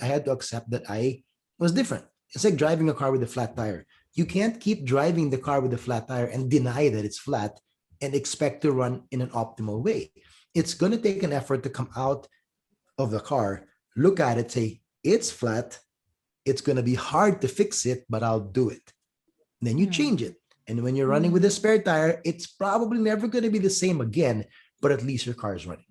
I had to accept that I was different. It's like driving a car with a flat tire. You can't keep driving the car with a flat tire and deny that it's flat and expect to run in an optimal way. It's going to take an effort to come out of the car, look at it, say, it's flat. It's going to be hard to fix it, but I'll do it. Then you change it. And when you're running with a spare tire, it's probably never going to be the same again, but at least your car is running.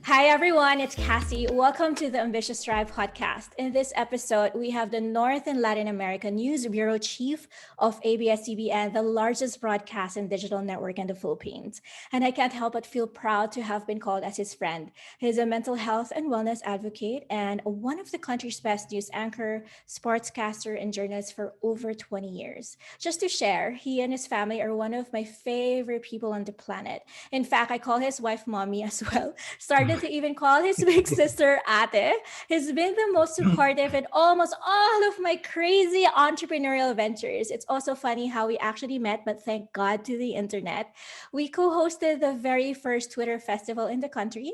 Hi everyone, it's Cassie. Welcome to the Ambitious Drive podcast. In this episode, we have the North and Latin America News Bureau Chief of ABS-CBN, the largest broadcast and digital network in the Philippines. And I can't help but feel proud to have been called as his friend. He's a mental health and wellness advocate and one of the country's best news anchor, sportscaster, and journalist for over 20 years. Just to share, he and his family are one of my favorite people on the planet. In fact, I call his wife mommy as well. Started to even call his big sister Ate. He's been the most supportive in almost all of my crazy entrepreneurial ventures. It's also funny how we actually met, but thank God to the internet. We co-hosted the very first Twitter festival in the country.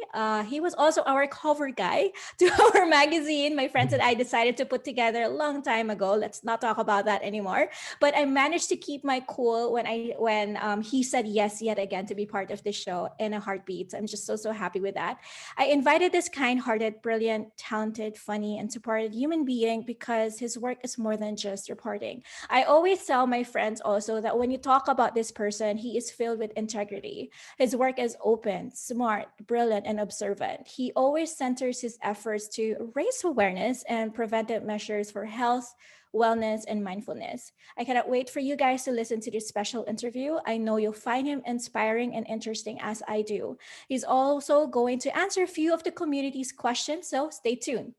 He was also our cover guy to our magazine. My friends and I decided to put together a long time ago. Let's not talk about that anymore. But I managed to keep my cool when he said yes yet again to be part of the show in a heartbeat. I'm just so happy with that. I invited this kind-hearted, brilliant, talented, funny, and supported human being because his work is more than just reporting. I always tell my friends also that when you talk about this person, he is filled with integrity. His work is open, smart, brilliant, and observant. He always centers his efforts to raise awareness and preventive measures for health, wellness, and mindfulness. I cannot wait for you guys to listen to this special interview. I know you'll find him inspiring and interesting as I do. He's also going to answer a few of the community's questions, so stay tuned.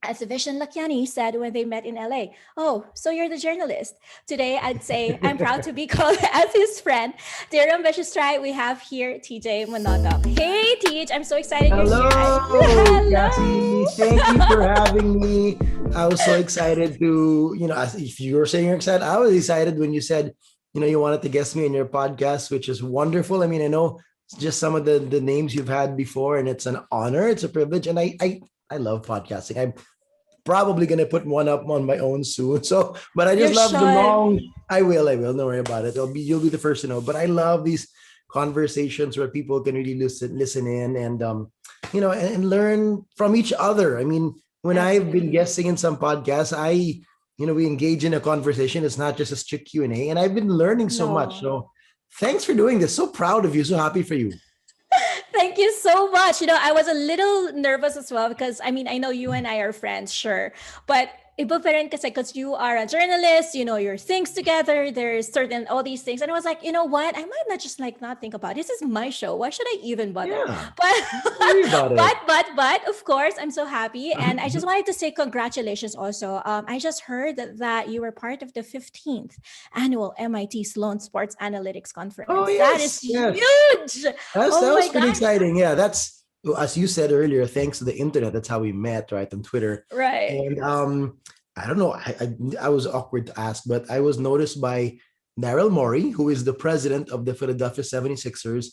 As Vision Lakiani said when they met in LA, oh, so you're the journalist. Today, I'd say I'm proud to be called as his friend. Dear Ambitious Tribe, we have here TJ Manotoc. Hey, TJ, I'm so excited you're here. Hello, Cassie. Thank you for having me. I was so excited to, if you were saying you're excited, I was excited when you said, you wanted to guest me in your podcast, which is wonderful. I mean, I know just some of the names you've had before, and it's an honor, it's a privilege, and I love podcasting. I'm probably gonna put one up on my own soon. So, but I just love the long. I will. Don't worry about it. You'll be the first to know. But I love these conversations where people can really listen in, and and learn from each other. I mean, when I've been guesting in some podcasts, we engage in a conversation. It's not just a strict Q&A, and I've been learning so much. So, thanks for doing this. So proud of you. So happy for you. Thank you so much. I was a little nervous as well because, I mean, I know you and I are friends, sure. But iba pa rin kasi because you are a journalist, your things together, there's certain, all these things. And I was like, you know what? I might not just not think about it. This is my show. Why should I even bother? Yeah, But of course, I'm so happy. And I just wanted to say congratulations also. I just heard that you were part of the 15th annual MIT Sloan Sports Analytics Conference. Oh, yes, that is huge. That was pretty exciting. Yeah, that's, as you said earlier, thanks to the internet, that's how we met, right, on Twitter. Right. And I don't know, I was awkward to ask, but I was noticed by Daryl Morey, who is the president of the Philadelphia 76ers,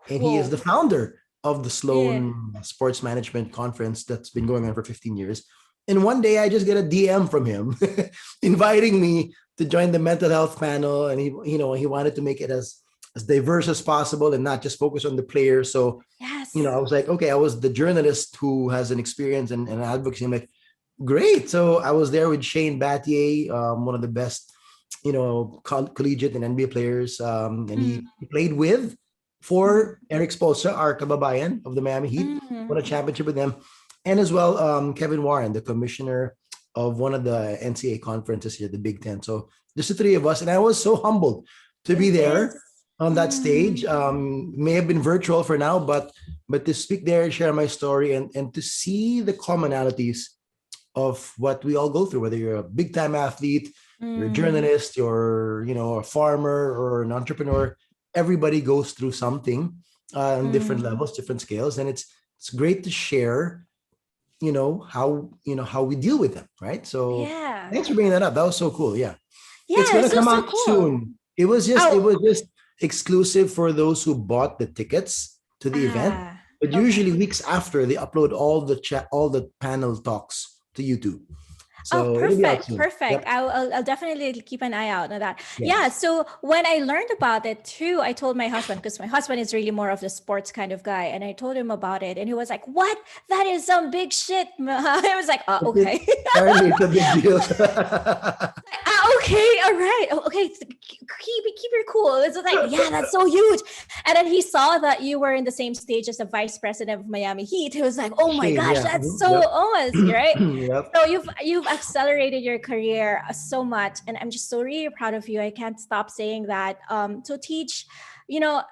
and he is the founder of the Sloan Sports Management Conference that's been going on for 15 years. And one day I just get a DM from him inviting me to join the mental health panel, and he wanted to make it as diverse as possible and not just focus on the players. So, I was like, okay, I was the journalist who has an experience and advocacy. I'm like, great. So I was there with Shane Battier, one of the best, collegiate and NBA players. And he played for Eric Spoelstra, our kababayan of the Miami Heat, won a championship with them. And as well, Kevin Warren, the commissioner of one of the NCAA conferences here, the Big Ten. So just the three of us. And I was so humbled to be there on that stage. May have been virtual for now, but to speak there and share my story and to see the commonalities of what we all go through, whether you're a big time athlete, you're a journalist, you're, a farmer or an entrepreneur, everybody goes through something on different levels, different scales. And it's great to share, how we deal with them, right? So Yeah. thanks for bringing that up. That was so cool. Yeah, it's Yeah, gonna so come so out cool. soon. It was just exclusive for those who bought the tickets to the event. Ah, But okay. usually weeks after, they upload all the panel talks to YouTube. Oh, So it'll be out perfect, soon. perfect. Yep. I'll definitely keep an eye out on that. Yeah. Yes. So when I learned about it too, I told my husband because my husband is really more of the sports kind of guy, and I told him about it, and he was like, "What? That is some big shit." I was like, "Okay." Apparently, it's a big deal. Okay, all right. Okay, keep your cool. It's like, yeah, that's so huge. And then he saw that you were in the same stage as the vice president of Miami Heat. He was like, oh my Shane, gosh, yeah. that's so Yep. almost right. Yep. So you've accelerated your career so much, and I'm just so really proud of you. I can't stop saying that. To teach, you know,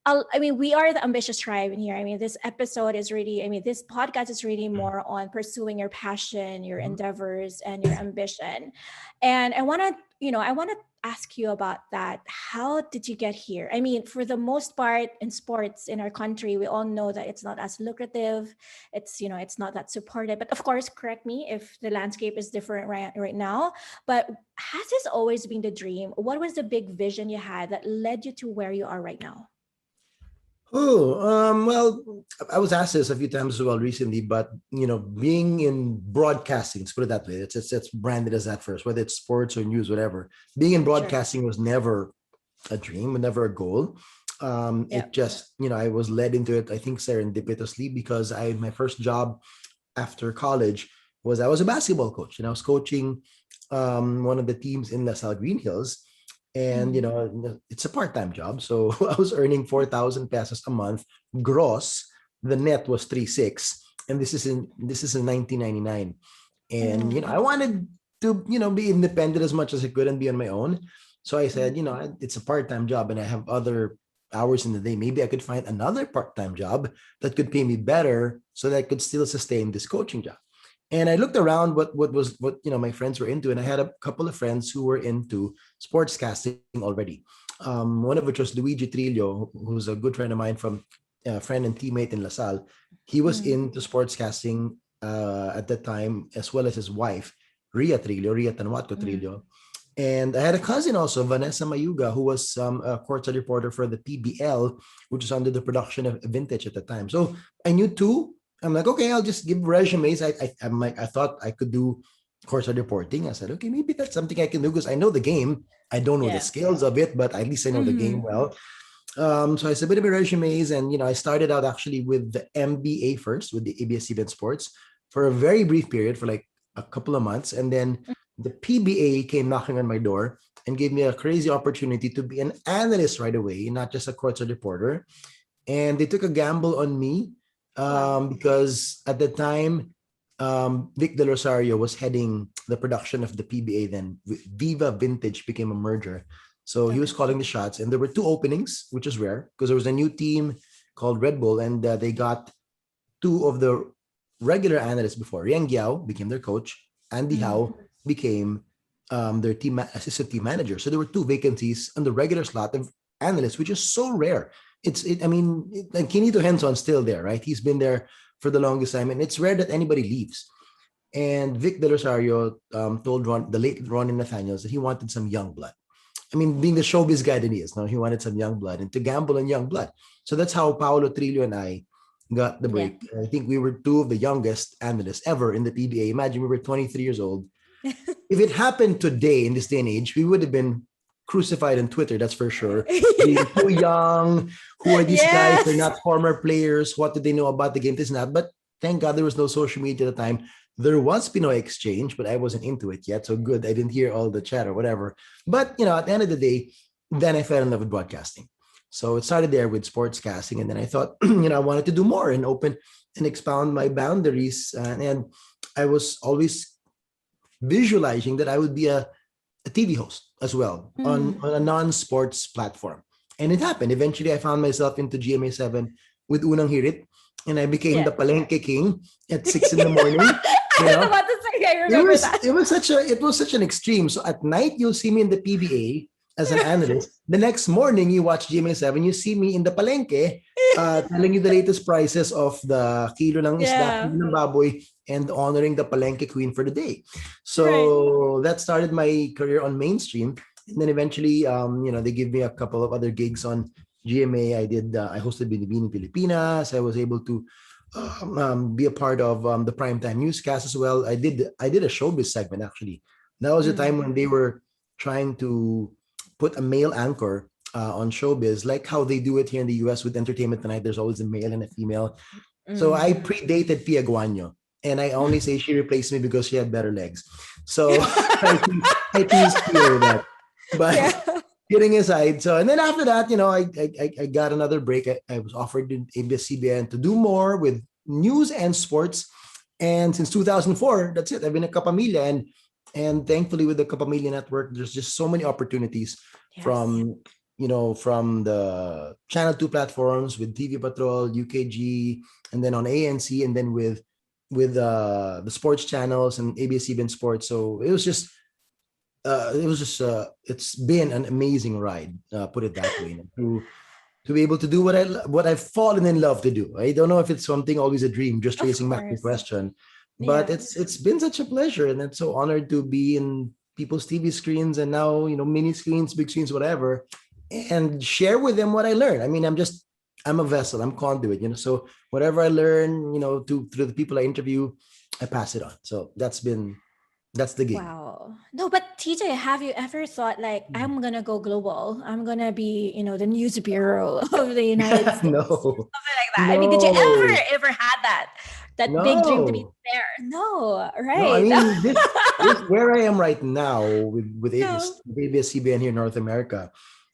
I mean, we are the ambitious tribe in here. I mean, this episode is really, I mean, this podcast is really more on pursuing your passion, your endeavors, and your ambition. And I want to ask you about that. How did you get here? I mean, for the most part in sports in our country, we all know that it's not as lucrative. It's not that supported. But of course, correct me if the landscape is different right now. But has this always been the dream? What was the big vision you had that led you to where you are right now? Well, I was asked this a few times as well recently, but being in broadcasting, let's put it that way, it's branded as that first, whether it's sports or news, whatever. Being in Sure. broadcasting was never a dream, never a goal. Yeah. It just, I was led into it, I think serendipitously, because my first job after college was I was a basketball coach, and I was coaching one of the teams in LaSalle Green Hills. And Mm. it's a part-time job, so I was earning 4,000 pesos a month gross. The net was 3,600, and this is in 1999. And I Mm. wanted to be independent as much as I could and be on my own. So I Mm. said, it's a part-time job, and I have other hours in the day. Maybe I could find another part-time job that could pay me better, so that I could still sustain this coaching job. And I looked around what my friends were into, and I had a couple of friends who were into sportscasting already. One of which was Luigi Trillo, who's a good friend of mine from friend and teammate in LaSalle. He was Mm. into sportscasting at that time, as well as his wife, Ria Tanwatco Mm. Trillo. And I had a cousin also, Vanessa Mayuga, who was a courtside reporter for the PBL, which was under the production of Vintage at the time. So I knew two. I'm like, okay, I'll just give resumes. I thought I could do courtside reporting. I said, okay, maybe that's something I can do because I know the game. I don't know the Yeah. skills of it, but at least I know the game Mm-hmm. well. So I submitted my resumes, and I started out actually with the MBA first, with the ABS-CBN Sports, for a very brief period, for like a couple of months, and then the PBA came knocking on my door and gave me a crazy opportunity to be an analyst right away, not just a courtside reporter. And they took a gamble on me Wow. because at the time, Vic De Rosario was heading the production of the PBA. Then Viva Vintage became a merger. So he was Okay. calling the shots, and there were two openings, which is rare because there was a new team called Red Bull, and they got two of the regular analysts before. Yang Giao became their coach. Andy Mm. Howe became their assistant team manager. So there were two vacancies on the regular slot of analysts, which is so rare. Like Kinito Henson's still there, right? He's been there for the longest time, and it's rare that anybody leaves. And Vic De Rosario told the late Ronnie Nathaniels that he wanted some young blood. I mean, being the showbiz guy that he is, no, he wanted some young blood and to gamble on young blood. So that's how Paolo Trillo and I got the Yeah. break. I think we were two of the youngest analysts ever in the PBA. Imagine we were 23 years old. If it happened today in this day and age, we would have been crucified on Twitter, that's for sure. Being too young, who are these guys? They're Yes. not former players. What do they know about the game? This and that. But thank God there was no social media at the time. There was Pinoy exchange, but I wasn't into it yet. So good. I didn't hear all the chat or whatever. But at the end of the day, then I fell in love with broadcasting. So it started there with sportscasting. And then I thought, I wanted to do more and open and expound my boundaries. And I was always visualizing that I would be a TV host as well on, Mm. on a non-sports platform. And it happened. Eventually, I found myself into GMA7 with Unang Hirit, and I became Yeah. the Palenque King at 6 in the morning. I You was know, about to say, I it remember was that. it was such an extreme. So at night, you'll see me in the PBA as an analyst. The next morning, you watch GMA7, you see me in the palengke telling you the latest prices of the kilo ng isda, Yeah. kilo ng baboy, and honoring the palengke queen for the day. Right. So that started my career on mainstream. And then eventually, they give me a couple of other gigs on GMA. I hosted Binibining Pilipinas. I was able to be a part of the primetime newscast as well. I did a showbiz segment actually. That was the time when they were trying to put a male anchor on showbiz, like how they do it here in the US with Entertainment Tonight. There's always a male and a female. So I Mm. predated Pia Guanyo, and I only say she replaced me because she had better legs. So I teased Pia with that. But Yeah. kidding aside, so and then after that, I got another break. I was offered in ABS-CBN to do more with news and sports. And since 2004, that's it. I've been a Kapamilya, and thankfully with the Kapamilya network, there's just so many opportunities Yes. from the Channel 2 platforms with TV Patrol, UKG, and then on ANC, and then with the sports channels and ABS-CBN Sports. So it's been an amazing ride, put it that way, to be able to do what I've fallen in love to do. I don't know if it's something always a dream, just Of tracing back the course. question, but Yeah. it's been such a pleasure, and I'm so honored to be in people's TV screens and now mini screens, big screens, whatever, and share with them what I learned. I mean, I'm a vessel, I'm conduit, so whatever I learn, to through the people I interview, I pass it on. So that's the gig. Wow. No, but TJ, have you ever thought like I'm gonna go global? I'm gonna be, the news bureau of the United States. No, Something like that. I mean, did you no, ever had that big dream to be no. there? No, No, I right. mean this where I am right now with Yeah. ABS-CBN here in North America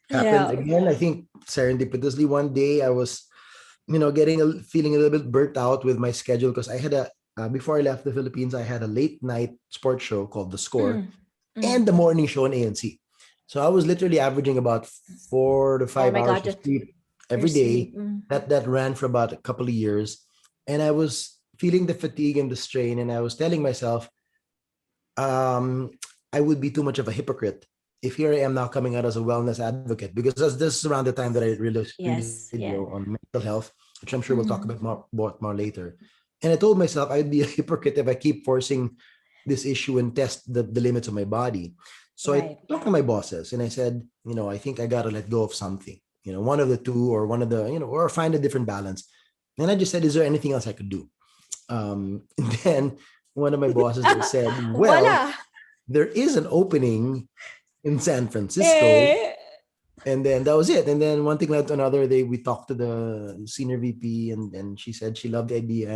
happened Yeah. again. I think serendipitously one day I was feeling a little bit burnt out with my schedule because I had a before I left the Philippines I had a late night sports show called The Score Mm. Mm. and the morning show on ANC. So I was literally averaging about four to Oh five my hours God, of just sleep your every sleep. day. Mm. That ran for about a couple of years, and I was feeling the fatigue and the strain, and I was telling myself, um, I would be too much of a hypocrite if here I am now coming out as a wellness advocate, because this is around the time that I released a Yes. video Yeah. on mental health, which I'm sure we'll talk Mm. about more later. And I told myself I'd be a hypocrite if I keep forcing this issue and test the limits of my body. So I Right. talked to my bosses and I said, I think I got to let go of something, one of the two or one of the, or find a different balance. And I just said, is there anything else I could do? And then one of my bosses said, well, Voila. there is an opening in San Francisco. Eh. And then that was it. And then one thing led to another. We talked to the senior VP, and she said she loved the idea,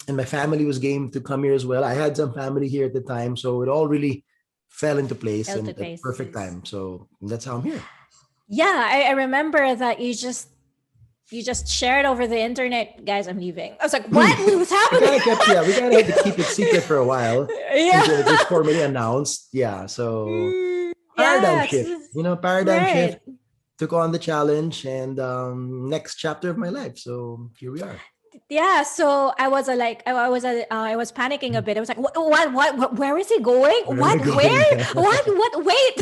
and my family was game to come here as well. I had some family here at the time, so it all really fell into place Held to and at the face. perfect time. So that's how I'm here. Yeah, I remember that you just shared over the internet, guys, I'm leaving. I was like, what? What's we happening? kind of kept, yeah, we kind of had to keep it secret for a while Yeah. until it was formally announced. Yeah, so paradigm Yeah. shift, paradigm Right. shift, took on the challenge, and next chapter of my life. So here we are. Yeah, so I was like, I was panicking a bit. I was like, what, where is he going? Where am I going? What, wait.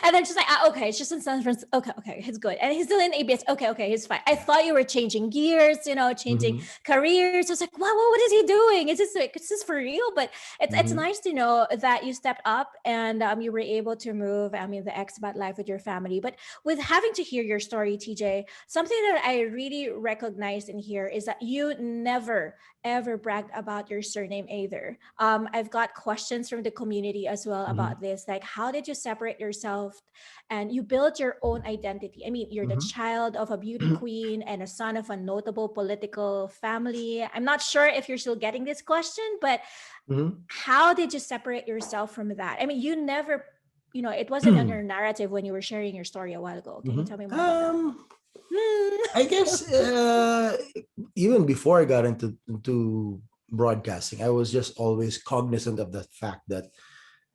And then she's like, okay, it's just in San Francisco. Okay, he's good. And he's still in ABS. Okay, he's fine. I thought you were changing gears, changing Mhm, careers. I was like, what is he doing? Is this for real? But it's mhm, nice to know that you stepped up and you were able to move, the expat life with your family. But with having to hear your story, TJ, something that I really recognized in here is that you never ever bragged about your surname either. I've got questions from the community as well mhm, about this. Like, how did you separate yourself and you build your own identity? I mean, you're the mhm, child of a beauty queen and a son of a notable political family. I'm not sure if you're still getting this question, but mhm. how did you separate yourself from that? I mean, you never, it wasn't on your narrative when you were sharing your story a while ago. Can you Mhm. tell me more about that? I guess even before I got into broadcasting, I was just always cognizant of the fact that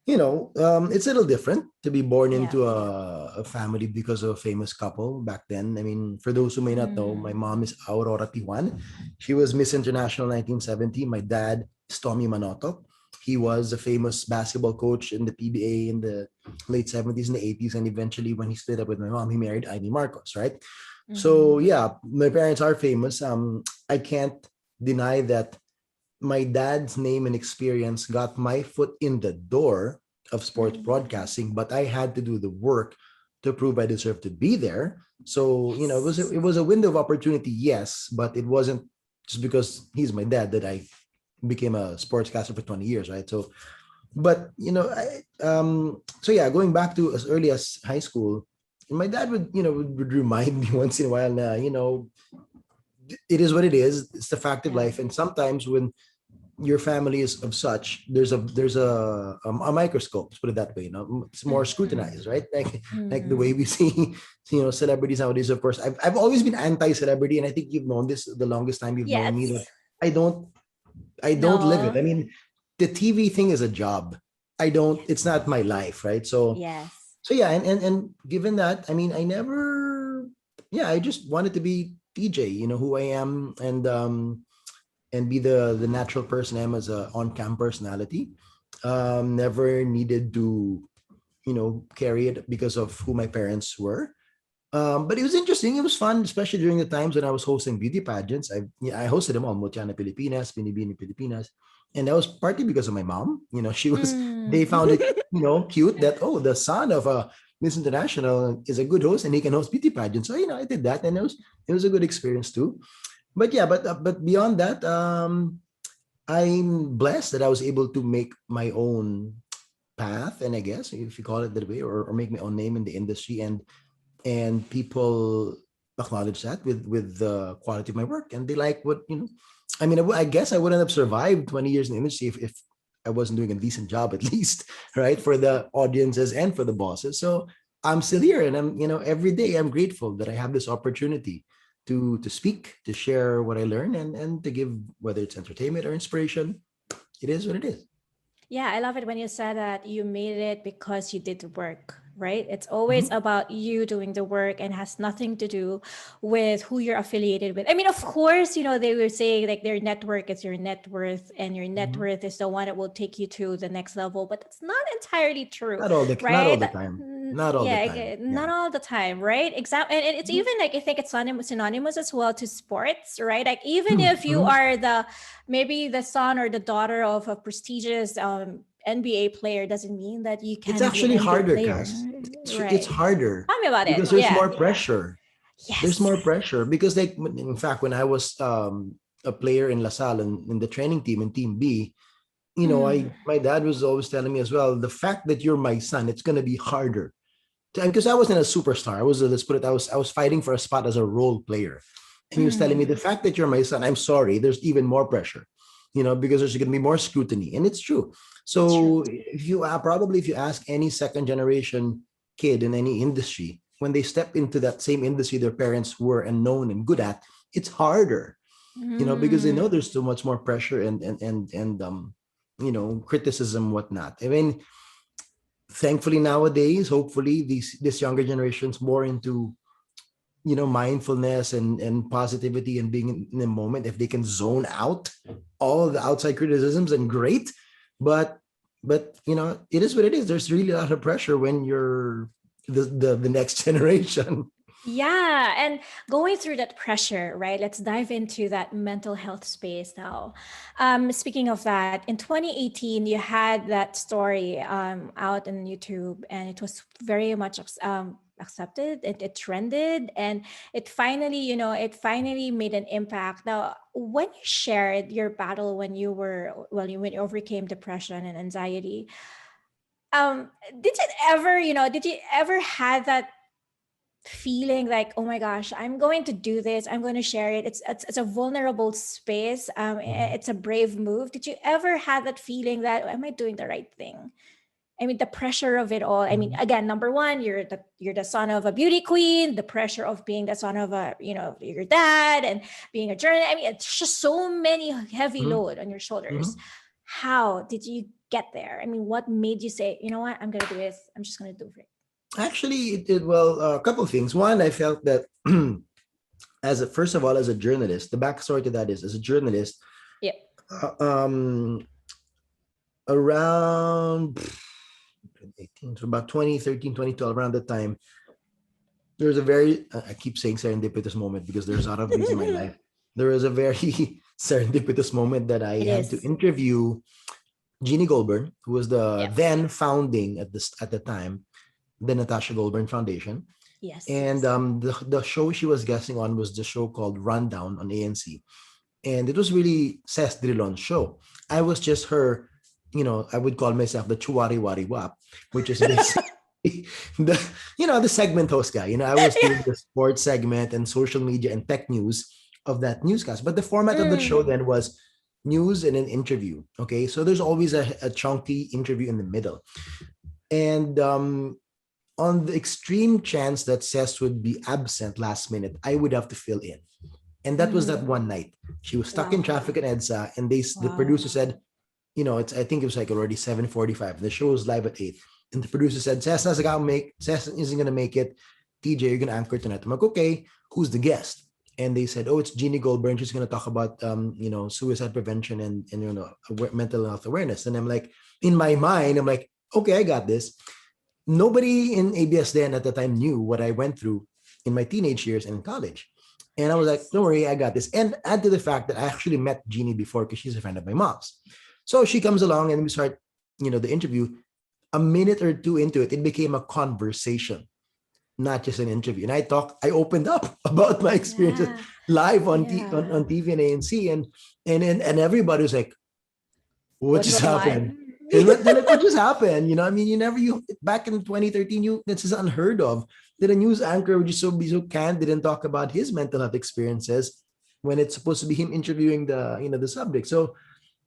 it's a little different to be born Yeah. into a family because of a famous couple back then. I mean, for those who may not know, my Mm. mom is Aurora Tijuan. She was Miss International 1970. My dad is Tommy Manotoc. He was a famous basketball coach in the PBA in the late 70s and the 80s. And eventually, when he split up with my mom, he married Ivy Marcos, right? So, Mm-hmm. yeah, my parents are famous. I can't deny that my dad's name and experience got my foot in the door of sports Mm-hmm. broadcasting, but I had to do the work to prove I deserve to be there. So, Yes. it was a window of opportunity, yes, but it wasn't just because he's my dad that I became a sportscaster for 20 years, right? So, but so yeah, going back to as early as high school, my dad would remind me once in a while, it is what it is. It's the fact of Yeah. life. And sometimes when your family is of such, there's a microscope, let's put it that way. It's more Mm-hmm. scrutinized, right? Like the way Mm-hmm. we see celebrities nowadays. Of course, I've always been anti-celebrity, and I think you've known this the longest time you've known me, that Yes. i don't I don't live it. No. I mean, the TV thing is a job. It's not my life, right? So Yes. yeah, and given that, I mean, I never, yeah, I just wanted to be DJ, who I am, and be the natural person I am as a on-cam personality. Never needed to, carry it because of who my parents were. But it was interesting. It was fun, especially during the times when I was hosting beauty pageants. I hosted them all, Motiana Pilipinas, Binibini Pilipinas. And that was partly because of my mom. Mm. They found it, cute that, oh, the son of a Miss International is a good host and he can host beauty pageants. So, I did that, and it was a good experience too. But yeah, but beyond that, I'm blessed that I was able to make my own path, and I guess if you call it that way, or make my own name in the industry, and people acknowledge that with the quality of my work, and they like what I mean. I guess I wouldn't have survived 20 years in the industry if I wasn't doing a decent job, at least, right, for the audiences and for the bosses. So I'm still here, and I'm every day I'm grateful that I have this opportunity to speak, to share what I learn, and to give, whether it's entertainment or inspiration. It is what it is. Yeah, I love it when you said that you made it because you did the work, right? It's always Mhm. about you doing the work and has nothing to do with who you're affiliated with. I mean, of course, they were saying like their network is your net worth and your net Mhm. worth is the one that will take you to the next level, but it's not entirely true, Not all right? the time. Not all the Yeah, time. not Yeah. all the time, right? And it's Mhm. even like I think it's synonymous as well to sports, right? Like even if you Mhm. are maybe the son or the daughter of a prestigious NBA player doesn't mean that you It's can be an actually NBA harder, player. Cass. It's Right. harder Tell me about it. because there's Yeah. more pressure. There's Yes. more pressure because, like, in fact, when I was a player in LaSalle and in the training team in Team B, Mm. my dad was always telling me as well, the fact that you're my son, it's gonna be harder. Because I wasn't a superstar. Let's put it, I was fighting for a spot as a role player. And he was telling me, Mm. the fact that you're my son, I'm sorry, there's even more pressure, because there's going to be more scrutiny. And it's true. It's true. So if you ask any second generation kid in any industry, when they step into that same industry their parents were and known and good at, it's harder, because they know Mm. there's so much more pressure and criticism, whatnot. I mean, thankfully nowadays, hopefully this younger generation's more into mindfulness and positivity and being in the moment. If they can zone out all the outside criticisms, and great. But it is what it is. There's really a lot of pressure when you're the next generation. Yeah, and going through that pressure, right? Let's dive into that mental health space now. Speaking of that, in 2018, you had that story out on YouTube, and it was very much accepted. It trended, and it finally made an impact. Now, when you shared your battle when you overcame depression and anxiety, did you ever had that feeling like, oh my gosh, I'm going to do this, I'm going to share it, it's a vulnerable space, Mhm. it's a brave move. Did you ever have that feeling that, am I doing the right thing? I mean, the pressure of it all. I mean, Mhm. again, number one, you're the son of a beauty queen, the pressure of being the son of your dad and being a journalist. I mean, it's just so many heavy Mhm. load on your shoulders. Mhm. How did you get there? I mean, what made you say, you know what, I'm gonna do this, I'm just gonna do it? Actually, a couple of things. One, I felt that first of all, as a journalist, the backstory to that is, as a journalist, Yeah. uh, um, around So about 2013, 2012, around that time, there was a very, I keep saying serendipitous moment because there's a lot of these in my life. There was a very serendipitous moment that I It had to is. interview Jeannie Goldberg, who was the Yep. then founding at the time, the Natasha Goldberg Foundation. Yes. And the show she was guesting on was the show called Rundown on ANC. And it was really Seth Drilon's show. I was just her, I would call myself the Chuwari Wari Wap, which is basically the, the segment host guy. I was doing the sports segment and social media and tech news of that newscast. But the format of the show Mm. then was news and an interview. Okay. So there's always a chunky interview in the middle. And on the extreme chance that Seth would be absent last minute, I would have to fill in. And that was that Mhm. one night. She was stuck in Wow. traffic in EDSA, and the Wow. producer said, I think it was like already 7:45. The show was live at 8. And the producer said, Cess isn't gonna make it. TJ, you're gonna anchor tonight. I'm like, okay, who's the guest? And they said, oh, it's Jeannie Goldberg. She's gonna talk about suicide prevention and mental health awareness. And I'm like, in my mind, I'm like, okay, I got this. Nobody in ABS then at the time knew what I went through in my teenage years and in college. And I was like, Yes. don't worry, I got this. And add to the fact that I actually met Jeannie before because she's a friend of my mom's. So she comes along and we start, the interview. A minute or two into it, it became a conversation, not just an interview. And I opened up about my experiences Yeah. live Yeah. on TV and ANC, and everybody was like, what What's just going on? happened? And they're like, what just happened? I mean, you back in 2013, this is unheard of. That a news anchor would just be so candid and talk about his mental health experiences when it's supposed to be him interviewing the subject. So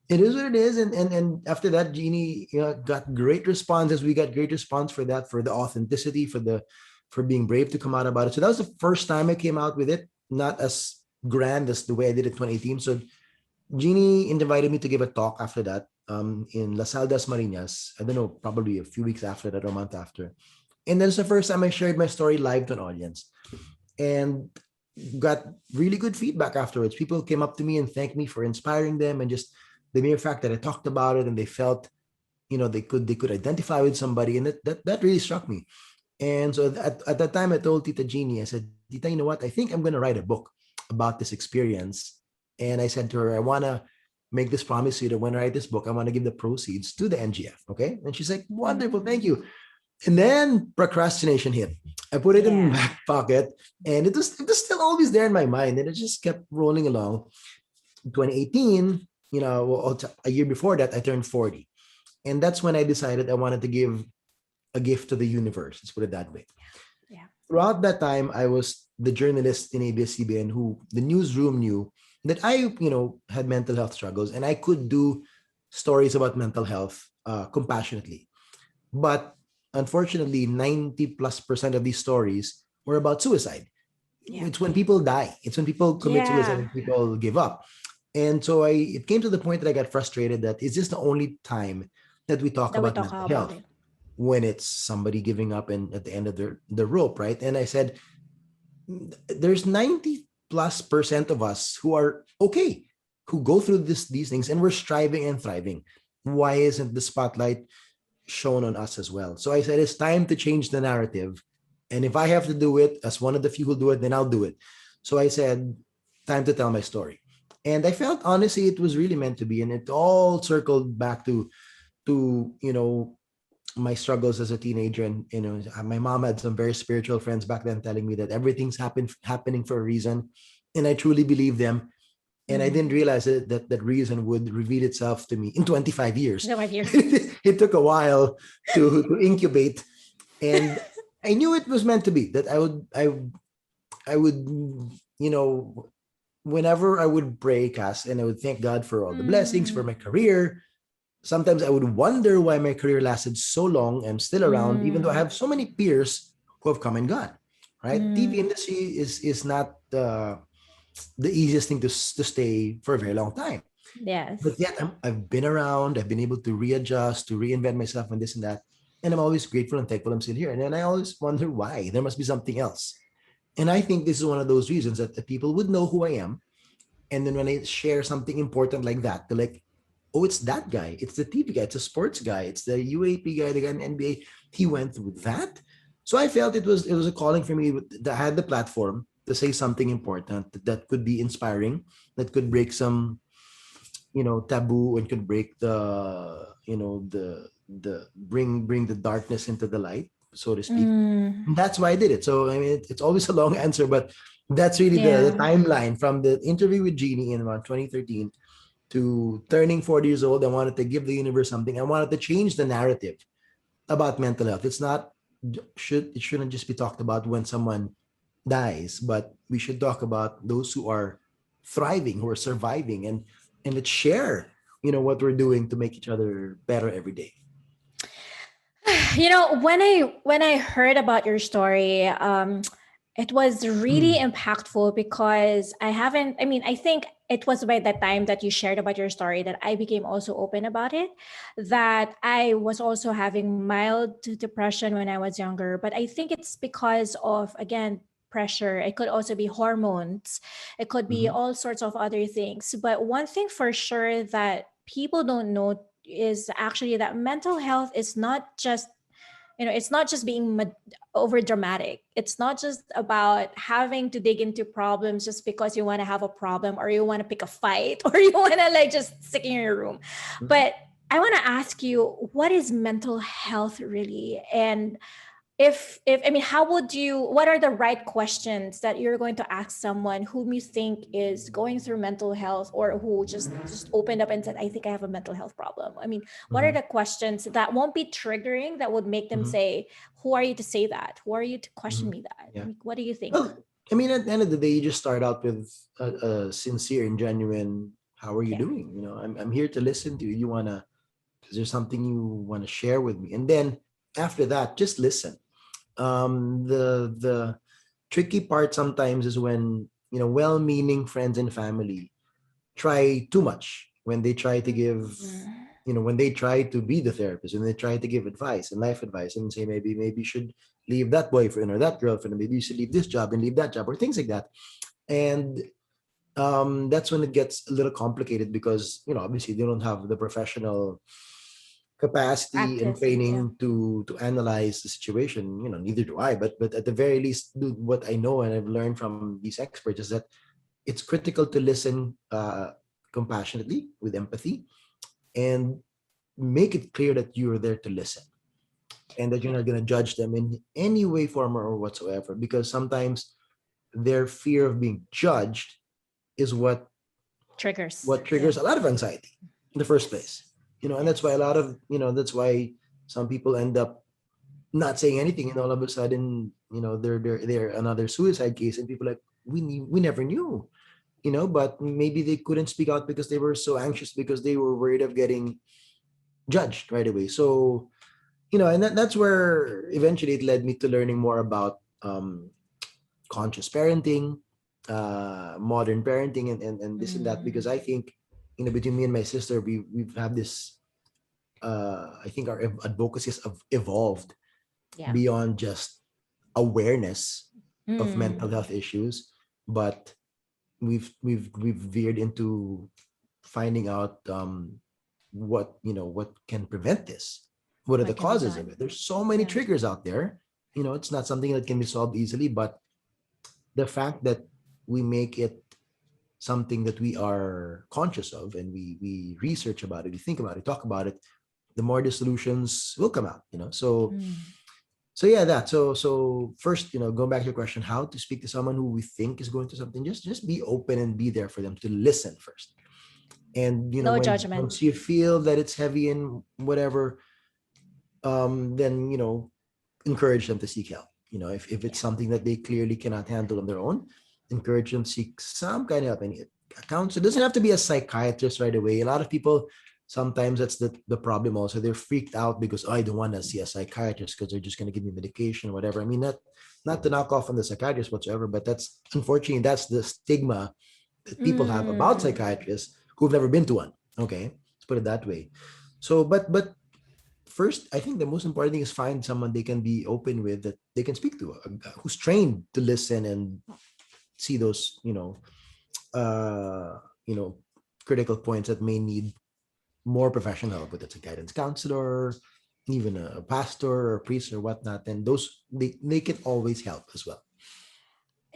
it is what it is. And after that, Jeannie got great responses. We got great response for that, for the authenticity, for being brave to come out about it. So that was the first time I came out with it, not as grand as the way I did it in 2018. So Jeannie invited me to give a talk after that in Las Aldas Marinas. I don't know, probably a few weeks after that or a month after. And that's the first time I shared my story live to an audience and got really good feedback afterwards. People came up to me and thanked me for inspiring them, and just the mere fact that I talked about it and they felt, they could identify with somebody, and that really struck me. And so at that time, I told Tita Jeannie, I said, Tita, you know what? I think I'm going to write a book about this experience. And I said to her, I want to make this promise to you that when I write this book, I want to give the proceeds to the NGF. Okay. And she's like, wonderful. Thank you. And then procrastination hit. I put it in my Yeah. back pocket, and it was still always there in my mind. And it just kept rolling along. In 2018, a year before that, I turned 40. And that's when I decided I wanted to give a gift to the universe. Let's put it that way. Yeah. Throughout that time, I was the journalist in ABS-CBN who the newsroom knew that I, had mental health struggles, and I could do stories about mental health compassionately. But unfortunately, 90+% of these stories were about suicide. Yeah. It's when people die. It's when people commit suicide Yeah. and people give up. And so it came to the point that I got frustrated that is this the only time that we talk That we about talk mental about health, it. when it's somebody giving up and at the end of the rope, right? And I said, there's 90+% of us who are okay, who go through these things, and we're striving and thriving. Why isn't the spotlight shown on us as well? So I said, it's time to change the narrative. And if I have to do it as one of the few who do it, then I'll do it. So I said, time to tell my story. And I felt honestly it was really meant to be. And it all circled back to my struggles as a teenager. And my mom had some very spiritual friends back then telling me that everything's happening for a reason. And I truly believe them. And I didn't realize that reason would reveal itself to me in 25 years. So 5 years. It took a while to incubate, and I knew it was meant to be, that I would whenever I would pray, Cass, and I would thank God for all the blessings for Mm. my career. Sometimes I would wonder why my career lasted so long and still around, even though I Mm. have so many peers who have come and gone. Right? TV Mm. industry is not the easiest thing to stay for a very long time. But Yes. yet I've been around, I've been able to readjust, to reinvent myself and this and that. And I'm always grateful and thankful I'm still here. And then I always wonder why. There must be something else. And I think this is one of those reasons that the people would know who I am. And then when I share something important like that, they're like, oh, it's that guy. It's the TV guy. It's a sports guy. It's the UAP guy, the guy in NBA. He went through that. So I felt it was a calling for me that I had the platform to say something important that could be inspiring, that could break some, taboo, and could break the bring the darkness into the light, so to speak. Mm, And that's why I did it. So I mean, it's always a long answer, but that's really the yeah. timeline from the interview with Jeannie in around 2013 to turning 40 years old. I wanted to give the universe something. I wanted to change the narrative about mental health. It shouldn't just be talked about when someone dies, but we should talk about those who are thriving, who are surviving, and let's share, what we're doing to make each other better every day. When I heard about your story, it was really impactful because I think it was by that time that you shared about your story that I became also open about it, that I was also having mild depression when I was younger. But I think it's because of, again, pressure. It could also be hormones. It could be Mhm. all sorts of other things. But one thing for sure that people don't know is actually that mental health is not just, it's not just being over dramatic. It's not just about having to dig into problems just because you want to have a problem or you want to pick a fight or you want to like just stick in your room. Mhm. But I want to ask you, what is mental health really? And if I mean, how would you, what are the right questions that you're going to ask someone whom you think is going through mental health or who just opened up and said, I think I have a mental health problem? I mean, what are Mhm. the questions that won't be triggering that would make them Mhm. say, who are you to say that? Who are you to question Mhm. me that? I Yeah. mean, what do you think? Well, I mean, at the end of the day, you just start out with a sincere and genuine, how are you Yeah. doing? I'm here to listen to you. Is there something you want to share with me? And then after that, just listen. The tricky part sometimes is when, well-meaning friends and family try too much, when they try to give, Mm. when they try to be the therapist and they try to give advice and life advice and say maybe you should leave that boyfriend or that girlfriend, or maybe you should leave this job and leave that job, or things like that. And that's when it gets a little complicated because, obviously they don't have the professional capacity and Practice. Yeah. training to analyze the situation. Neither do I, but at the very least, what I know and I've learned from these experts is that it's critical to listen compassionately, with empathy, and make it clear that you're there to listen and that you're Yeah. not going to judge them in any way, form, or whatsoever, because sometimes their fear of being judged is Triggers. what Yeah. triggers a lot of anxiety in the first place. And that's why a Yes. lot of, that's why some people end up not saying anything, and all of a sudden, they're another suicide case, and people are like, we never knew, but maybe they couldn't speak out because they were so anxious, because they were worried of getting judged right away. So, and that's where eventually it led me to learning more about conscious parenting, modern parenting, and this and that, Mm. because I think, between me and my sister, we've had this, I think our advocacies have evolved Yeah. beyond just awareness of mental Mm. health issues, but we've veered into finding out what can prevent this. What are the What can be causes of done? it? There's so many Yeah. triggers out there. It's not something that can be solved easily, but the fact that we make it something that we are conscious of, and we research about it, we think about it, talk about it, the more the solutions will come out. Mm. So yeah, so first, going back to your question, how to speak to someone who we think is going through something, just be open and be there for them, to listen first. And No when judgment. once you feel that it's heavy and whatever, then encourage them to seek help. If it's Yeah. something that they clearly cannot handle on their own, encourage them to seek some kind of help. And it counts. It doesn't have to be a psychiatrist right away. A lot of people, sometimes that's the problem also. They're freaked out because, oh, I don't want to see a psychiatrist because they're just going to give me medication or whatever. I mean, not to knock off on the psychiatrist whatsoever, but that's, unfortunately, that's the stigma that people have about Mm. psychiatrists who've never been to one. Okay, let's put it that way. So, but first, I think the most important thing is find someone they can be open with, that they can speak to, who's trained to listen and see those, uh, you know, critical points that may need more professional help, whether it's a guidance counselor, even a pastor or a priest or whatnot, then those they can always help as well.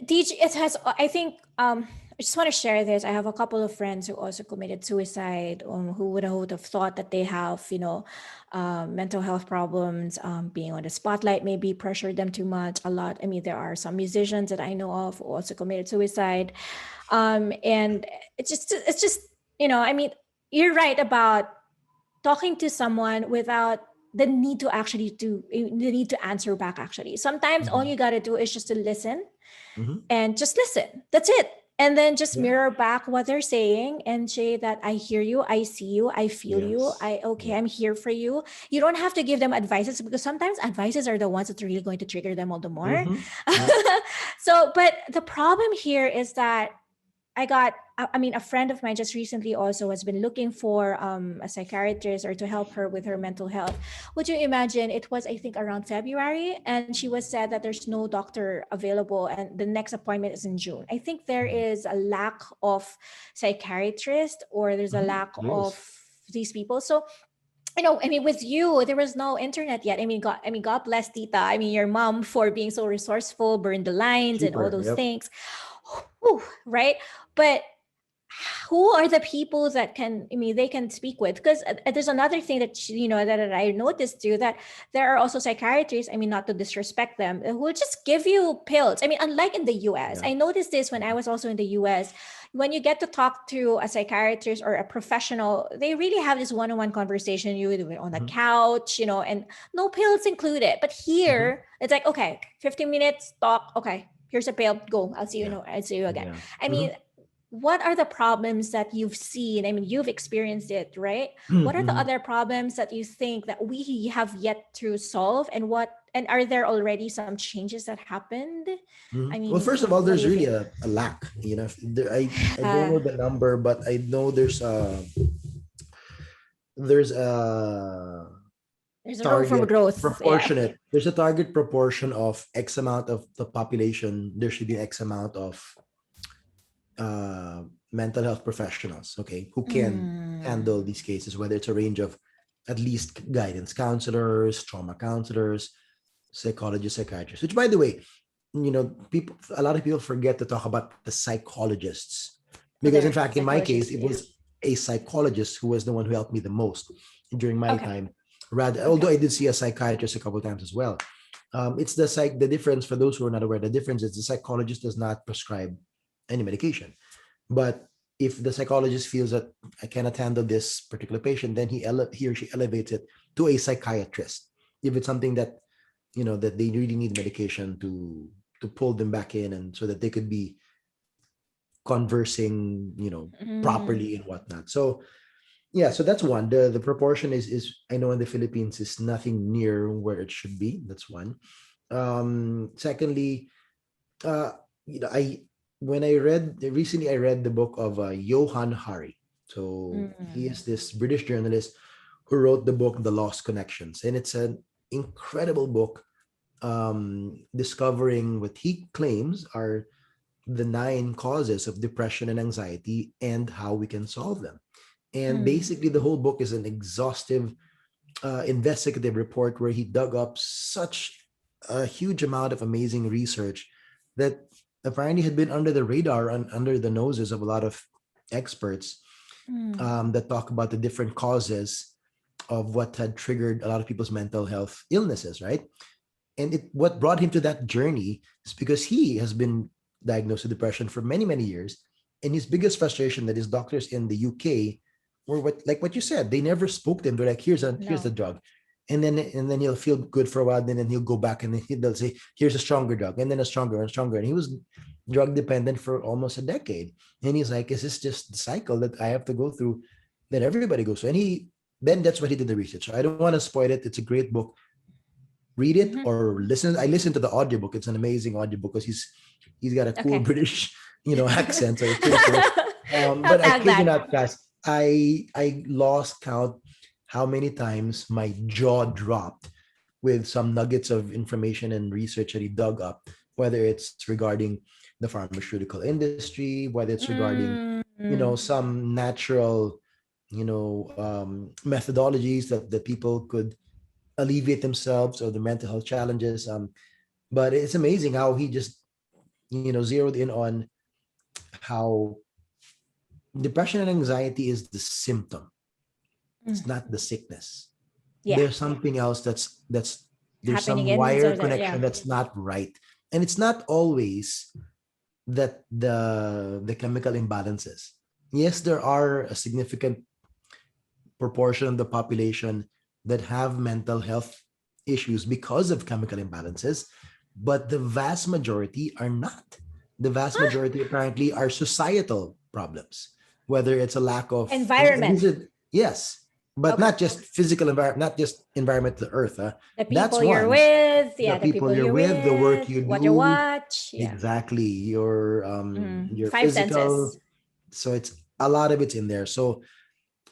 DJ, it has, I think, I just want to share this. I have a couple of friends who also committed suicide, who would have thought that they have, mental health problems, being on the spotlight maybe pressured them too much, a lot. I mean, there are some musicians that I know of who also committed suicide. And it's just, I mean, you're right about talking to someone without the need to answer back. Actually, sometimes all Mhm. you got to do is just to listen, Mhm. and just listen. That's it. And then just Yeah. mirror back what they're saying and say that I hear you, I see you, I feel you, Yes. Yeah. I'm here for you. You don't have to give them advices, because sometimes advices are the ones that are really going to trigger them all the more. Mhm. Yeah. So, but the problem here is that I mean, a friend of mine just recently also has been looking for a psychiatrist or to help her with her mental health. Would you imagine, it was, I think, around February, and she was said that there's no doctor available and the next appointment is in June. I think there is a lack of psychiatrists, or there's a Mhm. lack There of is. these people. So, I mean, with you, there was no internet yet. God bless Tita. I mean, your mom for being so resourceful, burn the lines and all Super. those Yep. things. Whew, right? But who are the people that can, I mean, they can speak with? Because there's another thing that that I noticed too, that there are also psychiatrists, I mean, not to disrespect them, who will just give you pills. I mean, unlike in the US, Yeah. I noticed this when I was also in the US. When you get to talk to a psychiatrist or a professional, they really have this one-on-one conversation, you do it on the Mhm. couch, and no pills included. But Mhm. here it's like, okay, 15 minutes talk, okay, here's a pill, go, I'll see you, Yeah. I'll see you again. Yeah. I mean, Mhm. what are the problems that you've seen? I mean, you've experienced it, right? What are the Mhm. other problems that you think that we have yet to solve, and are there already some changes that happened? I Well, mean, first of all, what do there's you really think? a lack. I don't Uh, know the number, but I know there's a there's a room for target growth. Yeah. proportionate. There's a target proportion of X amount of the population. There should be X amount of uh, mental health professionals, okay, who can Mm. handle these cases, whether it's a range of at least guidance counselors, trauma counselors, psychologists, psychiatrists, which by the way, a lot of people forget to talk about the psychologists. Because in Other fact, in my case, psychologists. it Yeah. was a psychologist who was the one who helped me the most during my Okay. time. Rather, although Okay. I did see a psychiatrist a couple of times as well. It's the difference for those who are not aware. The difference is the psychologist does not prescribe any medication. But if the psychologist feels that I cannot handle this particular patient, then he or she elevates it to a psychiatrist. If it's something that that they really need medication to pull them back in, and so that they could be conversing, Mm. properly and whatnot. So yeah, so that's one. The proportion is I know in the Philippines is nothing near where it should be. That's one. Secondly, uh, I when I read recently, I read the book of Johann Hari. So he Mm. is this British journalist who wrote the book The Lost Connections, and it's an incredible book, discovering what he claims are the 9 causes of depression and anxiety and how we can solve them. And Mm. basically, the whole book is an exhaustive investigative report where he dug up such a huge amount of amazing research that apparently had been under the radar and under the noses of a lot of experts, Mm. that talk about the different causes of what had triggered a lot of people's mental health illnesses, right? And what brought him to that journey is because he has been diagnosed with depression for many, many years. And his biggest frustration that his doctors in the UK were what you said, they never spoke to him. They're like, here's the No. drug. And then he'll feel good for a while, and then he'll go back and then they'll say, here's a stronger drug, and then a stronger and stronger. And he was drug dependent for almost a decade. And he's like, is this just the cycle that I have to go through that everybody goes through? And then that's what he did the research. So I don't want to spoil it. It's a great book. Read it Hmm. or listen. I listened to the audiobook. It's an amazing audiobook because he's got a cool Okay. British accent, so it's pretty cool. I'll But I tag kid you that. not, guys, I lost count how many times my jaw dropped with some nuggets of information and research that he dug up, whether it's regarding the pharmaceutical industry, whether it's regarding Mm. some natural methodologies that people could alleviate themselves or the mental health challenges. But it's amazing how he just zeroed in on how depression and anxiety is the symptom. It's Mm. not the sickness. Yeah. There's something else that's there's Happening some in wire there. Yeah. connection that's not right. And it's not always that the chemical imbalances. Yes, there are a significant proportion of the population that have mental health issues because of chemical imbalances, but the vast majority are not. The vast Huh? majority apparently are societal problems, whether it's a lack of, and Environment. these are, yes, but Okay. not just physical environment, not just environment to the earth. The That's people you're one. with. The Yeah. The people people you're you're with, the work with. you What you do, watch. Yeah. exactly your Five physical. senses. So it's a lot of it's in there. So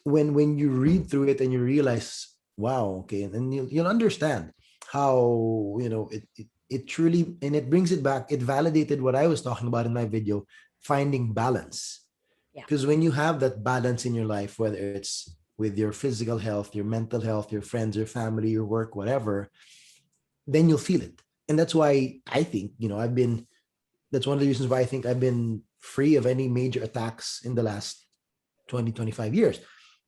when you read through it and you realize, wow, okay, and then you'll understand how it truly, and it brings it back. It validated what I was talking about in my video, finding balance. Yeah. Because when you have that balance in your life, whether it's with your physical health, your mental health, your friends, your family, your work, whatever, then you'll feel it. And that's why I think, that's one of the reasons why I think I've been free of any major attacks in the last 20, 25 years,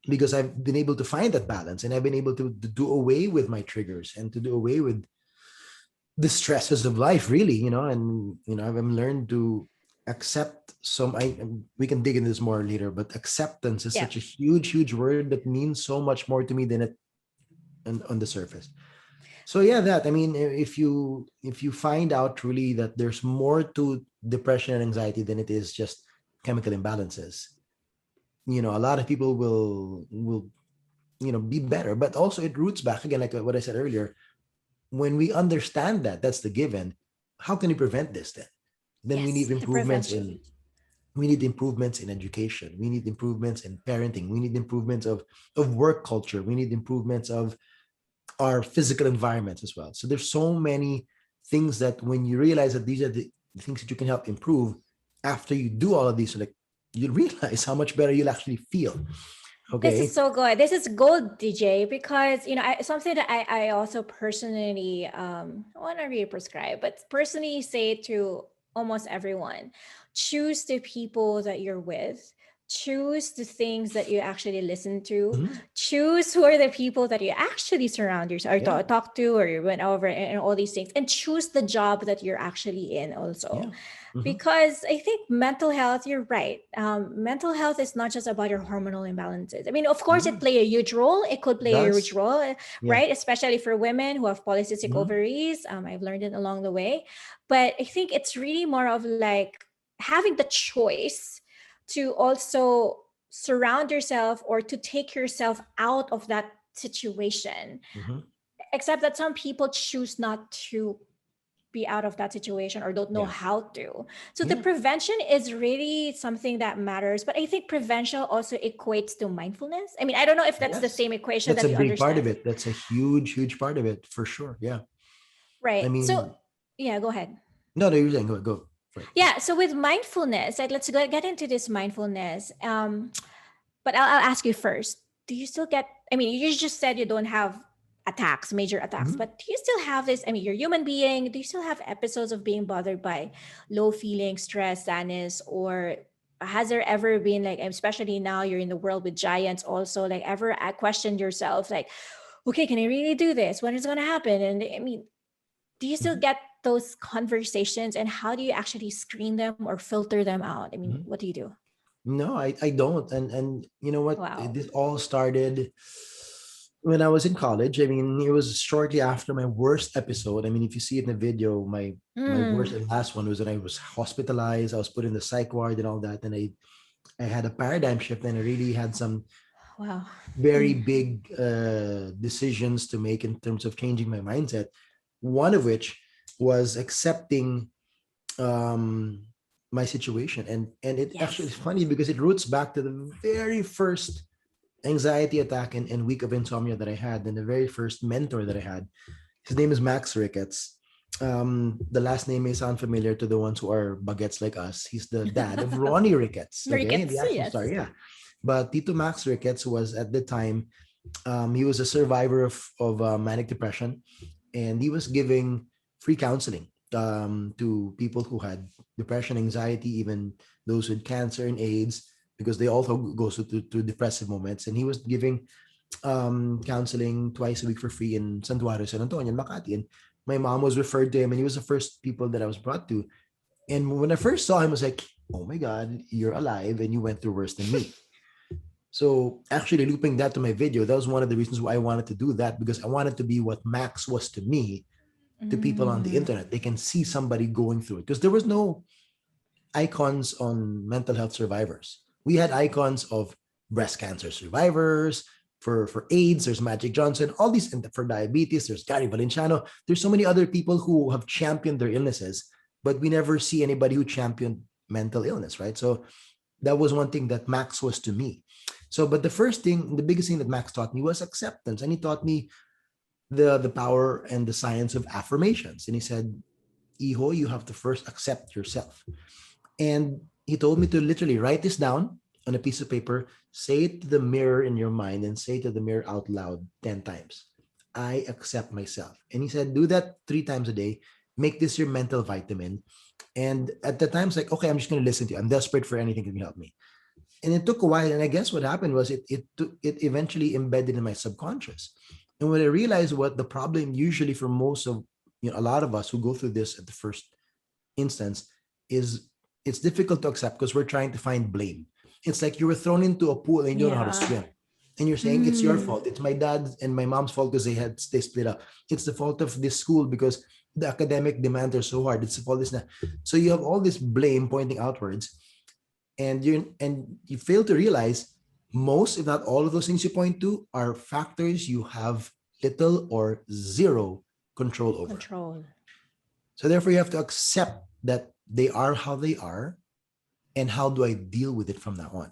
because I've been able to find that balance, and I've been able to do away with my triggers and to do away with the stresses of life, really, and I've learned to accept some. We can dig into this more later, but acceptance is Yeah. such a huge word that means so much more to me than it on the surface. So yeah, that, I mean, if you find out truly that there's more to depression and anxiety than it is just chemical imbalances, a lot of people will be better. But also it roots back again, like what I said earlier. When we understand that that's the given, how can we prevent this then we Yes. need The improvements prevention. in we need improvements in education, we need improvements in parenting, we need improvements of work culture, we need improvements of our physical environments as well. So there's so many things that when you realize that these are the things that you can help improve, after you do all of these, like, you realize how much better you'll actually feel. This is Okay. so good. This is gold, DJ, because something that I also personally I want to really prescribe, but personally say to almost everyone: choose the people that you're with, choose the things that you actually listen to, Mhm. choose who are the people that you actually surround yourself or Yeah. talk to or you went over and all these things, and choose the job that you're actually in also. Yeah. Mhm. Because I think mental health, you're right. Mental health is not just about your hormonal imbalances. I mean, of course, it Yeah. play a huge role. It could It play a huge does. role, Yeah. right? Especially for women who have polycystic Mhm. ovaries. I've learned it along the way. But I think it's really more of like having the choice to also surround yourself or to take yourself out of that situation. Mhm. Except that some people choose not to be out of that situation or don't know Yeah. how to. So the Yeah. prevention is really something that matters. But I think prevention also equates to mindfulness. I mean, I don't know if that's the Yes. same equation That's that a you big part of understand. it. That's a huge part of it for sure. Yeah. I Right. So mean, yeah, go ahead. no, no, you're saying go for it. Yeah. Yeah. So with mindfulness, like, let's get into this mindfulness. But I'll ask you first. Do you still get? I mean, you just said you don't have attacks, major attacks, Mhm. but do you still have this? I mean, you're a human being. Do you still have episodes of being bothered by low feeling, stress, sadness, or has there ever been like, especially now you're in the world with giants, also like ever questioned yourself, like, okay, can I really do this? When is it gonna happen? And I mean, do you still Mhm. get those conversations, and how do you actually screen them or filter them out? I mean, Mhm. what do you do? No, I don't. And you know what? Wow. This all started when I was in college. I mean, it was shortly after my worst episode. I mean, if you see it in the video, my worst Mm. and last one was that I was hospitalized. I was put in the psych ward and all that, and I had a paradigm shift, and I really had some Wow. very Mm. big decisions to make in terms of changing my mindset. One of which was accepting um, my situation, and it actually is Yes. funny because it roots back to the very first anxiety attack and week of insomnia that I had, and the very first mentor that I had. His name is Max Ricketts. The last name may sound familiar to the ones who are baguettes like us. He's the dad of Ronnie Ricketts, okay, the Rickets, action star. yes. Yeah, But Tito Max Ricketts was at the time, he was a survivor of manic depression, and he was giving free counseling to people who had depression, anxiety, even those with cancer and AIDS, because they also go through depressive moments. And he was giving counseling twice a week for free in Santuario, San Antonio, and Makati. And my mom was referred to him, and he was the first people that I was brought to. And when I first saw him, I was like, oh my God, you're alive and you went through worse than me. So actually looping that to my video, that was one of the reasons why I wanted to do that, because I wanted to be what Max was to me, to people on the Mm. internet. They can see somebody going through it, because there was no icons on mental health survivors. We had icons of breast cancer survivors. For AIDS, there's Magic Johnson, all these, and for diabetes, there's Gary Valenciano. There's so many other people who have championed their illnesses, but we never see anybody who championed mental illness, right? So that was one thing that Max was to me. So, but the first thing, the biggest thing that Max taught me was acceptance. And he taught me the power and the science of affirmations. And he said, Iho, you have to first accept yourself. And he told me to literally write this down on a piece of paper, say it to the mirror in your mind, and say to the mirror out loud 10 times. I accept myself. And he said, do that 3 times a day. Make this your mental vitamin. And at the time, it's like, okay, I'm just going to listen to you. I'm desperate for anything that can help me. And it took a while. And I guess what happened was it eventually embedded in my subconscious. And when I realized what the problem usually for most of, a lot of us who go through this at the first instance is, it's difficult to accept because we're trying to find blame. It's like you were thrown into a pool and you don't know how to Yeah. swim. And you're saying it's your Mm. fault. It's my dad's and my mom's fault because they split up. It's the fault of this school because the academic demands are so hard. It's the fault of this. So you have all this blame pointing outwards, and you fail to realize most, if not all of those things you point to are factors you have little or zero control over. Control. So therefore you have to accept that they are how they are, and how do I deal with it from now on.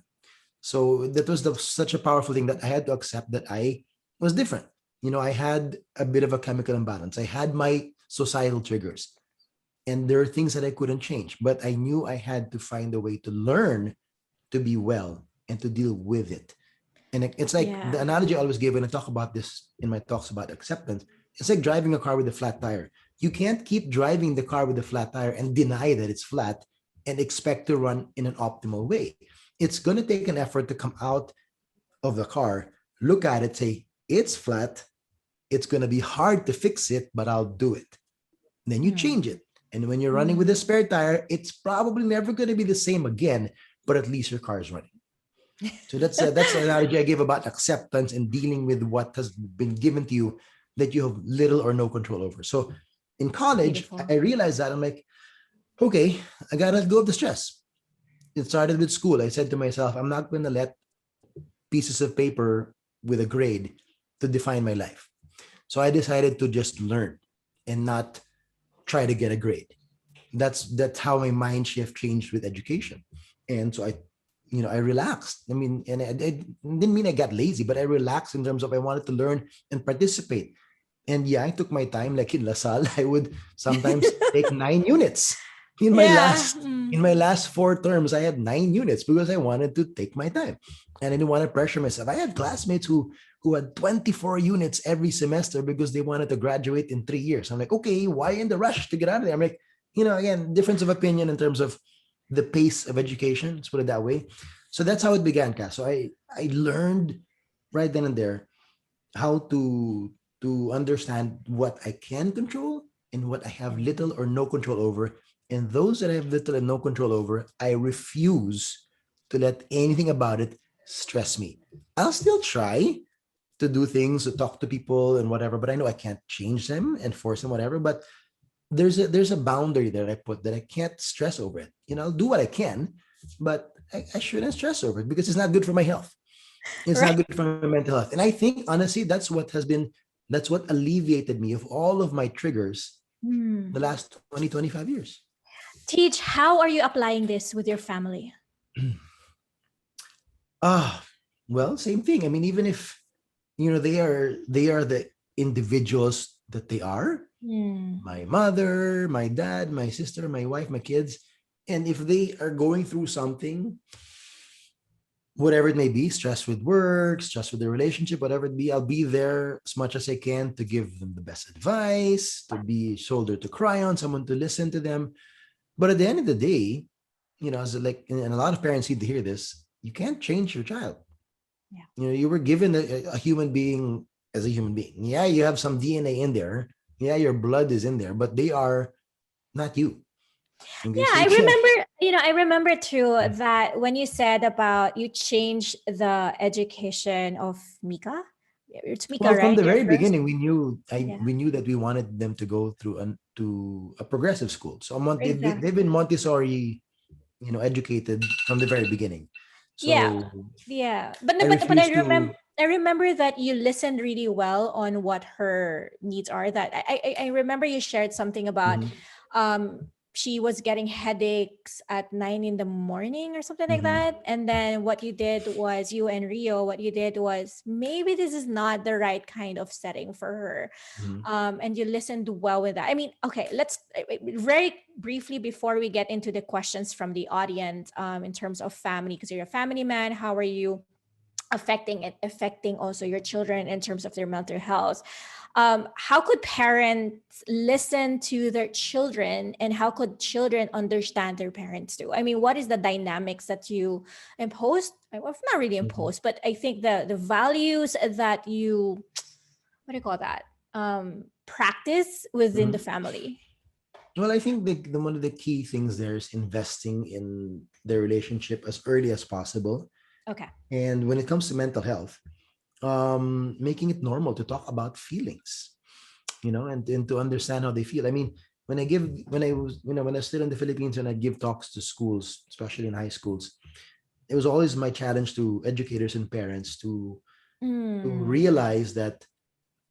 So that was such a powerful thing that I had to accept that I was different. I had a bit of a chemical imbalance. I had my societal triggers, and there are things that I couldn't change, but I knew I had to find a way to learn to be well and to deal with it. And it's like Yeah. the analogy I always give when I talk about this in my talks about acceptance. It's like driving a car with a flat tire. You can't keep driving the car with a flat tire and deny that it's flat and expect to run in an optimal way. It's going to take an effort to come out of the car, look at it, say, it's flat. It's going to be hard to fix it, but I'll do it. Then you change it. And when you're running with a spare tire, it's probably never going to be the same again, but at least your car is running. So that's the analogy I give about acceptance and dealing with what has been given to you that you have little or no control over. So in college, Beautiful. I realized that I'm like, okay, I got to let go of the stress. It started with school. I said to myself, I'm not going to let pieces of paper with a grade to define my life. So I decided to just learn and not try to get a grade. That's how my mind shift changed with education. And so I relaxed. I mean, and I didn't mean I got lazy, but I relaxed in terms of I wanted to learn and participate. And yeah, I took my time. Like in LaSalle, I would sometimes take 9 units. In my Yeah. last 4 terms, I had 9 units because I wanted to take my time. And I didn't want to pressure myself. I had classmates who had 24 units every semester because they wanted to graduate in 3 years. I'm like, okay, why in the rush to get out of there? I'm like, again, difference of opinion in terms of the pace of education. Let's put it that way. So that's how it began, Cass. So I learned right then and there how to understand what I can control and what I have little or no control over. And those that I have little and no control over, I refuse to let anything about it stress me. I'll still try to do things, to talk to people and whatever, but I know I can't change them and force them, whatever. But there's a boundary that I put that I can't stress over it. I'll do what I can, but I shouldn't stress over it because it's not good for my health. It's Right. not good for my mental health. And I think honestly, that's what alleviated me of all of my triggers the last 20, 25 years. Teach, how are you applying this with your family? Well, same thing. I mean, even if they are the individuals that they are, my mother, my dad, my sister, my wife, my kids, and if they are going through something, whatever it may be, stress with work, stress with the relationship, whatever it be, I'll be there as much as I can to give them the best advice, to be shoulder to cry on, someone to listen to them. But at the end of the day, as like, and a lot of parents need to hear this, you can't change your child. Yeah. You were given a human being as a human being. Yeah, you have some DNA in there. Yeah, your blood is in there, but they are not you. Okay, Yeah, so I you can't. remember, I remember too that when you said about you changed the education of Mika, it's Mika, Well, from right? the Your very first? beginning, Yeah, we knew that we wanted them to go through to a progressive school. So they've exactly. been Montessori, educated from the very beginning. Yeah, So yeah. But I no, but refuse to. I remember that you listened really well on what her needs are. That I remember you shared something about Mhm, um she was getting headaches at 9 in the morning or something like mhm, that. And then what you did was you and Rio, what you did was maybe this is not the right kind of setting for her. mhm, And you listened well with that. I mean, okay, let's very briefly before we get into the questions from the audience, in terms of family, because you're a family man, how are you affecting also your children in terms of their mental health? How could parents listen to their children, and how could children understand their parents too? I mean, what is the dynamics that you imposed? Well, not really mhm, imposed, but I think the values that you, what do you call that, practice within the mhm. family. Well, I think the one of the key things there is investing in their relationship as early as possible. Okay. And when it comes to mental health, making it normal to talk about feelings, and to understand how they feel. I mean, when I was, when I was still in the Philippines and I give talks to schools, especially in high schools, it was always my challenge to educators and parents to Mm, realize that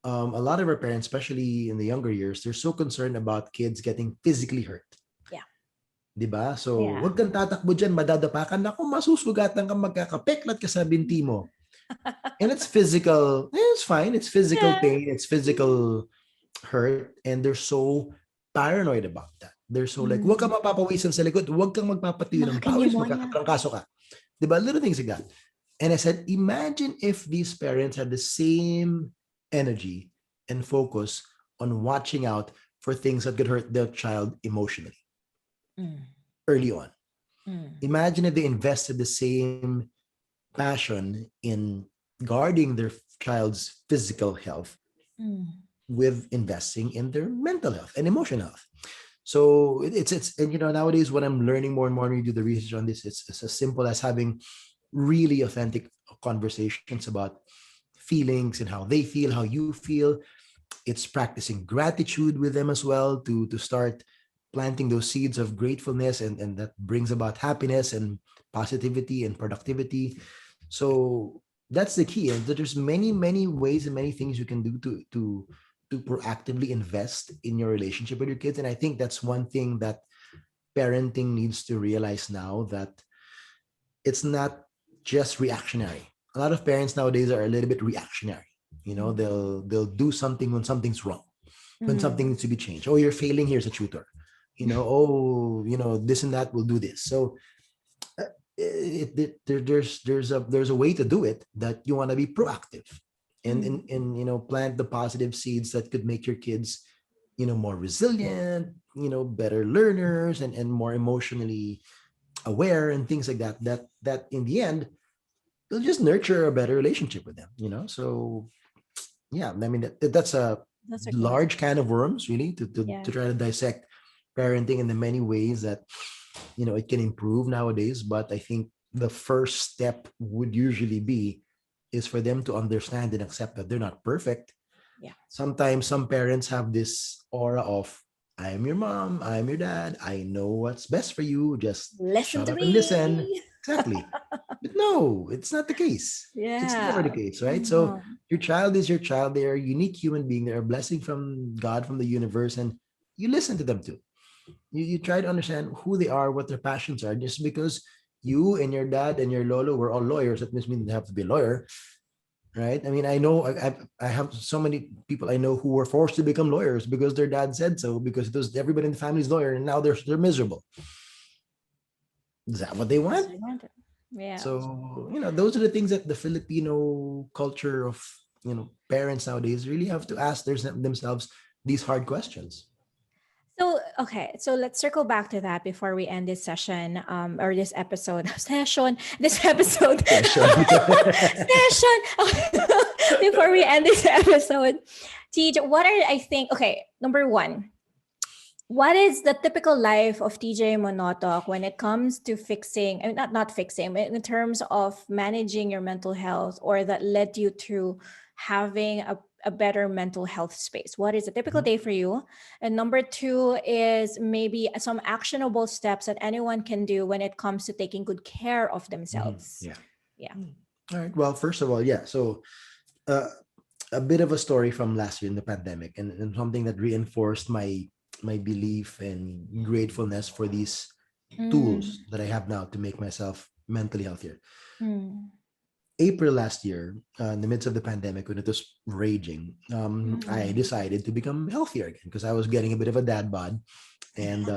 a lot of our parents, especially in the younger years, they're so concerned about kids getting physically hurt. yeah. 'Di ba? So, Yeah. wag kang tatakbo diyan, madadapakan ako, masusugatan kang magkakapeklat ka sa binti mo. And it's physical. It's fine. It's physical Yeah. pain. It's physical hurt. And they're so paranoid about that. They're so like, wag kang Mm. mapapawisan sa likod. Wag kang magpapatiyo ng pawis. Nakaka-pneumonia. Magkakatrangkaso ka. Diba? Little things like that. And I said, imagine if these parents had the same energy and focus on watching out for things that could hurt their child emotionally Mm. early on. Mm. Imagine if they invested the same passion in guarding their child's physical health Mm. with investing in their mental health and emotional health. So it's and nowadays when I'm learning more and more and we do the research on this, it's as simple as having really authentic conversations about feelings and how they feel, how you feel. It's practicing gratitude with them as well to start planting those seeds of gratefulness, and that brings about happiness and positivity and productivity. So that's the key. And there's many ways and many things you can do to proactively invest in your relationship with your kids. And I think that's one thing that parenting needs to realize now, that it's not just reactionary. A lot of parents nowadays are a little bit reactionary. Mm. They'll do something when something's wrong, when Mm. something needs to be changed. Oh, you're failing, here's a tutor. Oh, this and that will do this. So there's a way to do it, that you want to be proactive and, Mm. plant the positive seeds that could make your kids more resilient, better learners, and more emotionally aware, and things like that in the end they'll just nurture a better relationship with them. So yeah, I mean that's a That's a good. large can of worms, really, to Yeah. try to dissect parenting in the many ways that it can improve nowadays. But I think the first step would usually be is for them to understand and accept that they're not perfect. Yeah. Sometimes some parents have this aura of, I am your mom, I am your dad, I know what's best for you, just Listen shut to up and listen. me. Exactly. But no, it's not the case. It's never the Yeah. case, right? So No. your child is your child. They are a unique human being. They're a blessing from God, from the universe, and you listen to them too. You try to understand who they are, what their passions are. Just because you and your dad and your lolo were all lawyers, that doesn't mean they have to be a lawyer, right? I mean, I know I have so many people I know who were forced to become lawyers because their dad said so, because it was everybody in the family's lawyer, and now they're miserable. Is that what they Because want? I want it. Yeah. So, those are the things that the Filipino culture of, parents nowadays really have to ask themselves these hard questions. So, okay, so let's circle back to that before we end this session, or this episode, this episode, Session. session. Before we end this episode, TJ, what are, I think, okay, number one, what is the typical life of TJ Manotoc when it comes to fixing, I mean, not fixing, but in terms of managing your mental health, or that led you to having a better mental health space? What is a typical Mhm. day for you? And number two is maybe some actionable steps that anyone can do when it comes to taking good care of themselves. Yeah. Yeah. All right. Well, first of all, yeah. So, uh, a bit of a story from last year in the pandemic, and something that reinforced my belief and gratefulness for these tools Mm, that I have now to make myself mentally healthier. mm, April last year, in the midst of the pandemic, when it was raging, I mm. decided to become healthier again because I was getting a bit of a dad bod, and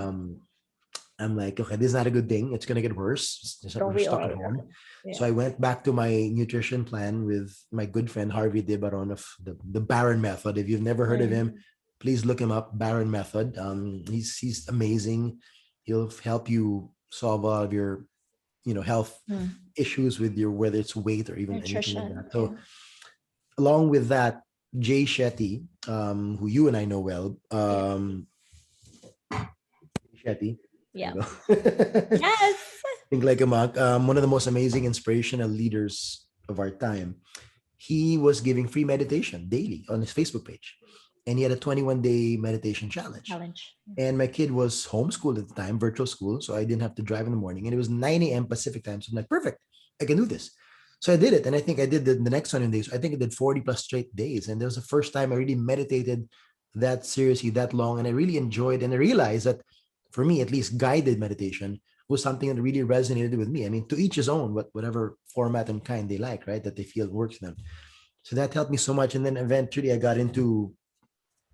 I'm like, okay, this is not a good thing. It's gonna get worse. Don't We're we stuck all? at home. So Yeah. I went back to my nutrition plan with my good friend Harvey De Baron of the Baron Method. If you've never heard of Mm, him, please look him up. Baron Method. He's amazing. He'll help you solve a lot of your health mm. issues with your, whether it's weight or even anything like Nutrition. that. Yeah. So along with that, Jay Shetty, who you and I know well, Yeah. Shetty. There Yeah. you go. Yes. Think like a monk. One of the most amazing inspirational leaders of our time. He was giving free meditation daily on his Facebook page, and he had a 21-day meditation challenge. Challenge. And my kid was homeschooled at the time, virtual school, so I didn't have to drive in the morning. And it was 9 a.m. Pacific time, so I'm like, perfect, I can do this. So I did it, and I think I did the next 100 days. I think I did 40 plus straight days, and that was the first time I really meditated that seriously, that long, and I really enjoyed. And I realized that for me, at least, guided meditation was something that really resonated with me. I mean, to each his own, whatever format and kind they like, right? That they feel works for them. So that helped me so much. And then eventually I got into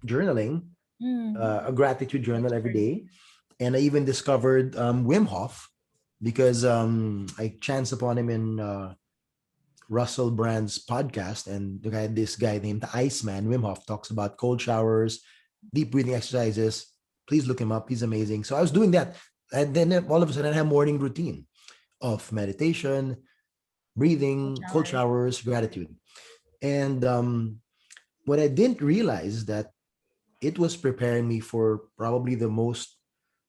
journaling, Mm. a gratitude Nice journal every journey. day. And I even discovered Wim Hof because I chanced upon him in Russell Brand's podcast. And this guy named the Iceman, Wim Hof, talks about cold showers, deep breathing exercises. Please look him up. He's amazing. So I was doing that. And then all of a sudden I had a morning routine of meditation, Cold breathing, cold showers. showers, gratitude. And what I didn't realize is that it was preparing me for probably the most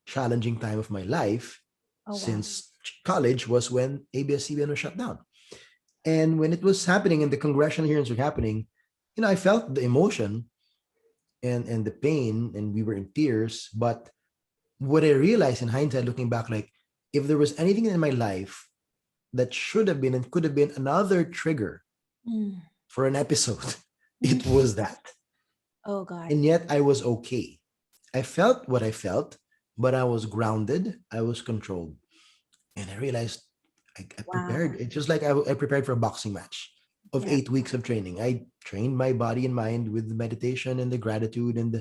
challenging time of my life Oh wow. since college was when ABS-CBN was shut down. And when it was happening and the congressional hearings were happening, I felt the emotion and the pain, and we were in tears. But what I realized in hindsight, looking back, like if there was anything in my life that should have been and could have been another trigger Mm. for an episode, Mm. it was that. Oh God. And yet I was okay. I felt what I felt, but I was grounded. I was controlled. And I realized I prepared. Wow. It's just like I prepared for a boxing match of Yeah. 8 weeks of training. I trained my body and mind with the meditation and the gratitude and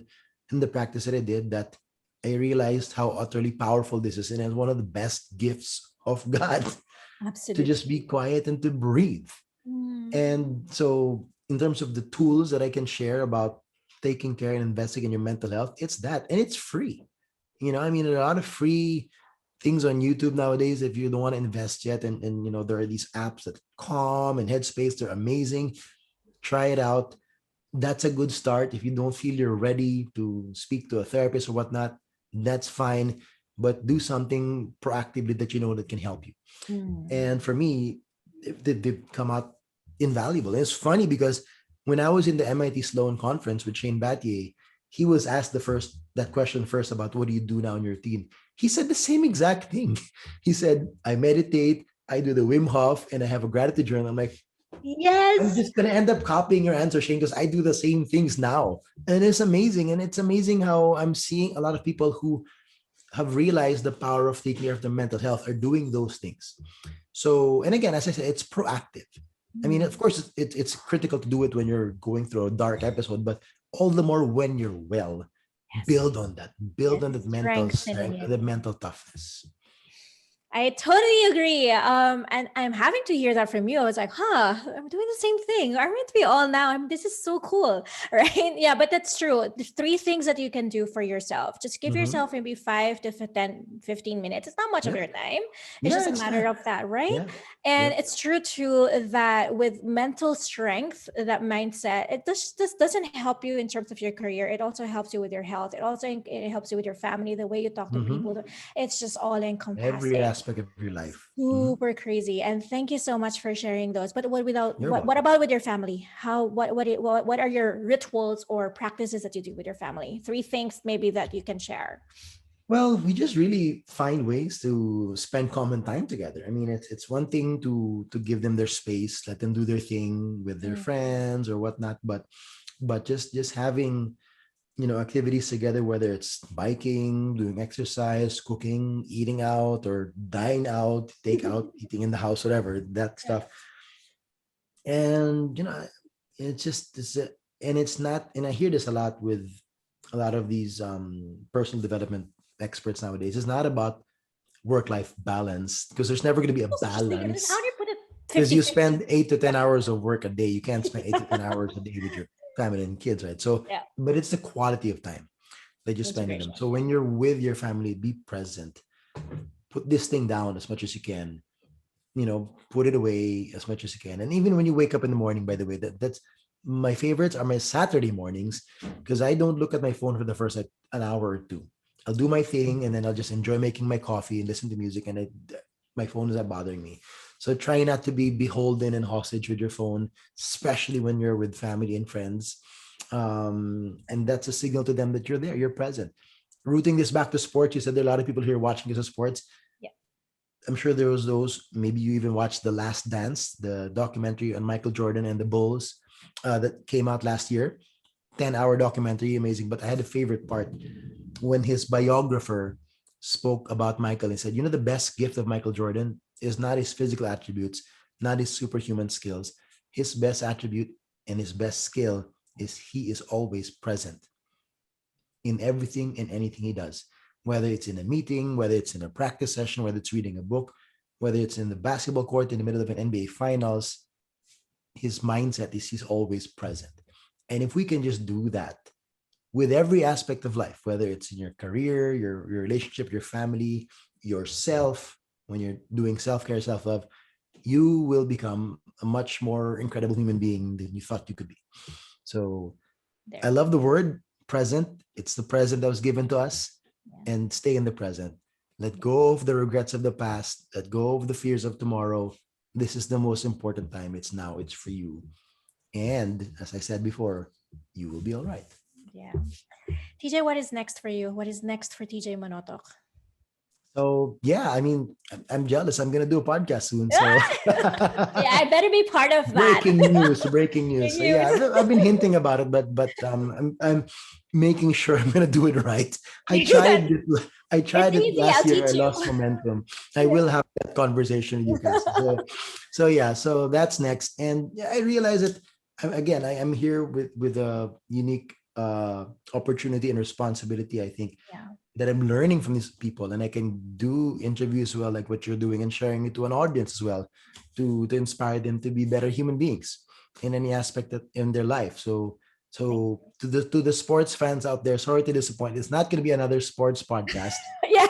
the practice that I did, that I realized how utterly powerful this is. And it's one of the best gifts of God to Absolutely. just be quiet and to breathe. Mm. And so, in terms of the tools that I can share about taking care and investing in your mental health, it's that. And it's free. I mean, a lot of free things on YouTube nowadays if you don't want to invest yet. And there are these apps that Calm and Headspace, they're amazing. Try it out. That's a good start. If you don't feel you're ready to speak to a therapist or whatnot, that's fine. But do something proactively that that can help you. Mm. And for me, they've come out invaluable. And it's funny because when I was in the MIT Sloan conference with Shane Battier, he was asked that question first about what do you do now in your routine. He said the same exact thing. He said, I meditate, I do the Wim Hof, and I have a gratitude journal. I'm like, I'm Yes. just gonna end up copying your answer, Shane, because I do the same things now. And it's amazing. And it's amazing how I'm seeing a lot of people who have realized the power of taking care of their mental health are doing those things. So, and again, as I said, it's proactive. I mean, Mm. of course, it's critical to do it when you're going through a dark episode, but all the more when you're well, Yes. build on that Yes. mental strength, Strengthening it. the mental toughness. I totally agree. And I'm having to hear that from you. I was like, huh, I'm doing the same thing. Aren't we all now? This is so cool. Right? Yeah, but that's true. There's three things that you can do for yourself. Just give Mm-hmm. yourself maybe 5 to 10, 15 minutes. It's not much of Yeah. your time. It's Yeah, just a it's matter not. of that, right? Yeah. And Yep. it's true too that with mental strength, that mindset, it just doesn't help you in terms of your career. It also helps you with your health. It helps you with your family, the way you talk to Mm-hmm. people. It's just all Every encompassing. aspect of your life. Mm-hmm. Super crazy. And thank you so much for sharing those. But You're what welcome. about with your family? How what are your rituals or practices that you do with your family? Three things maybe that you can share. Well, we just really find ways to spend common time together. I mean, it's one thing to give them their space, let them do their thing with their Mm, friends or whatnot, but just having activities together, whether it's biking, doing exercise, cooking, eating out, or dine out, take out, eating in the house, whatever that yeah. stuff. And it's just and it's not, and I hear this a lot with a lot of these personal development experts nowadays. It's not about work-life balance, because there's never going to be a Also just thinking, how balance, do you put it because you 50-50? spend 8 to 10 hours of work a day. You can't spend 8 to 10 hours a day with your family and kids, right? So, Yeah. but it's the quality of time that you spend with them. Integration. So when you're with your family, be present. Put this thing down as much as you can. Put it away as much as you can. And even when you wake up in the morning, by the way, that's my favorites are my Saturday mornings, because I don't look at my phone for the first like an hour or two. I'll do my thing and then I'll just enjoy making my coffee and listen to music, and my phone is not bothering me. So try not to be beholden and hostage with your phone, especially when you're with family and friends. And that's a signal to them that you're there, you're present. Rooting this back to sports, you said there are a lot of people here watching this as sports. Yeah. I'm sure there was those. Maybe you even watched The Last Dance, the documentary on Michael Jordan and the Bulls, that came out last year. 10-hour documentary, amazing. But I had a favorite part when his biographer spoke about Michael and said, the best gift of Michael Jordan is not his physical attributes, not his superhuman skills. His best attribute and his best skill is he is always present in everything and anything he does, whether it's in a meeting, whether it's in a practice session, whether it's reading a book, whether it's in the basketball court in the middle of an NBA finals. His mindset is he's always present. And if we can just do that with every aspect of life, whether it's in your career, your relationship, your family, yourself, when you're doing self-care, self-love, you will become a much more incredible human being than you thought you could be. So I There. love the word present. It's the present that was given to us, Yeah. and stay in the present. Let go of the regrets of the past. Let go of the fears of tomorrow. This is the most important time. It's now. It's for you. And as I said before, you will be all right. Yeah. TJ, what is next for you? What is next for TJ Manotoc? So yeah, I mean, I'm jealous. I'm gonna do a podcast soon. So Yeah, I better be part of that. breaking news, breaking news. So News. yeah, I've been hinting about it, but I'm making sure I'm gonna do it right. I Yes. tried it. I It's tried it easy. last I'll year. I teach you. lost momentum. I will have that conversation with you guys. So yeah, so that's next. And yeah, I realize that again, I am here with a unique opportunity and responsibility. I think Yeah. that I'm learning from these people, and I can do interviews well, like what you're doing, and sharing it to an audience as well, to inspire them to be better human beings in any aspect in their life. Thank So to the sports fans out there, sorry to disappoint. It's not going to be another sports podcast. Yeah.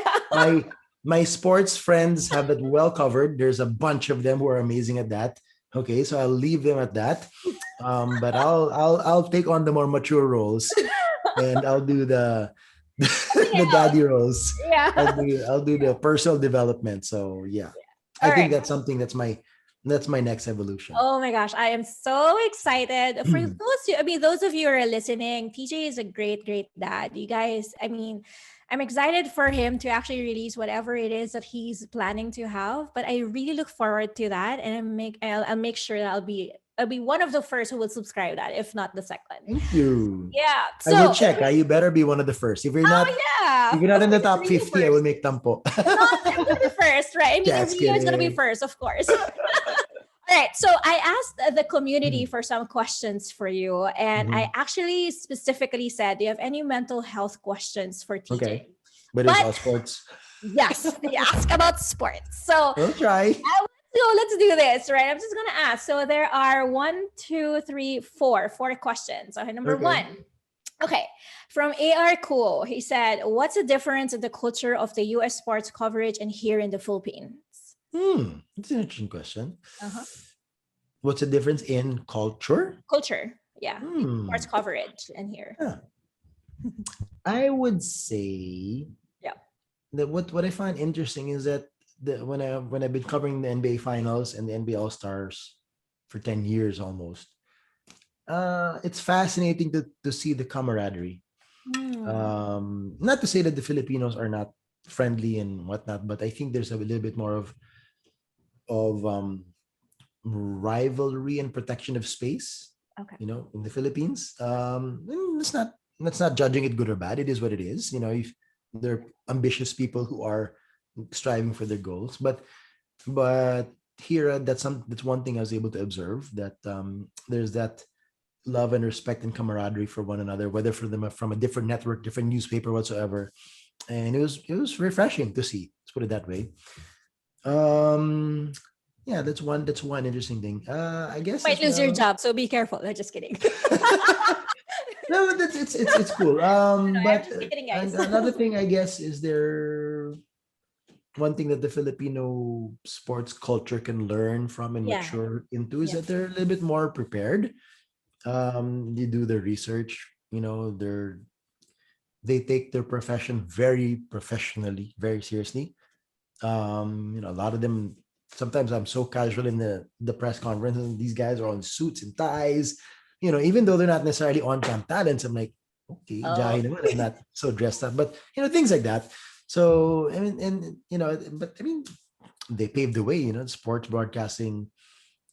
My sports friends have that well covered. There's a bunch of them who are amazing at that. Okay, so I'll leave them at that. But I'll take on the more mature roles, and I'll do the Something the else. daddy roles. Yeah. I'll do the personal development. So yeah, I All think right. that's something that's my next evolution. Oh my gosh, I am so excited for those of you who are listening. TJ is a great, great dad. You guys, I'm excited for him to actually release whatever it is that he's planning to have. But I really look forward to that, and I'll make sure that I'll be one of the first who will subscribe that, if not the second. Thank you. Yeah. I will So, check. You better be one of the first. If you're not, yeah, if you're not of in the course, it's top Rio 50, I will first. make tampo. No, I'm gonna be first, right? Just Rio is gonna be kidding. first, of course. All right. So I asked the community Mhm. for some questions for you. And I Mhm. actually specifically said, do you have any mental health questions for TJ? Okay. But it's But all sports. yes, they ask about sports. So We'll try. let's do this, right? I'm just gonna ask. So there are one, two, three, four questions. Okay, number Okay. one. Okay, from AR Cool, he said, "What's the difference in the culture of the U.S. sports coverage and here in the Philippines?" It's an interesting question. Uh-huh. What's the difference in culture? Culture, yeah, sports Hmm. coverage and here. Yeah. I would say Yeah, that what I find interesting is that when I've been covering the NBA finals and the NBA All Stars for 10 years almost, it's fascinating to see the camaraderie. Hmm. Not to say that the Filipinos are not friendly and whatnot, but I think there's a little bit more of rivalry and protection of space, Okay. in the Philippines. And it's not judging it good or bad. It is what it is. If they're ambitious people who are striving for their goals, but here that's one thing I was able to observe, that there's that love and respect and camaraderie for one another, whether for them from a different network, different newspaper whatsoever. And it was refreshing to see. Let's put it that way. Um, yeah, that's one interesting thing. I guess Might as lose your well. job, so be careful. I'm just kidding. No, but it's cool. I'm But just kidding, and guys. another thing, I guess, is there one thing that the Filipino sports culture can learn from and Yeah, mature into is yeah. that they're a little bit more prepared. They do their research. They take their profession very professionally, very seriously. A lot of them. Sometimes I'm so casual in the press conference, and these guys are on suits and ties. Even though they're not necessarily on-cam talents, I'm like, okay, Oh, jahi naman, I'm not so dressed up, but things like that. So I mean, but I mean, they paved the way. Sports broadcasting.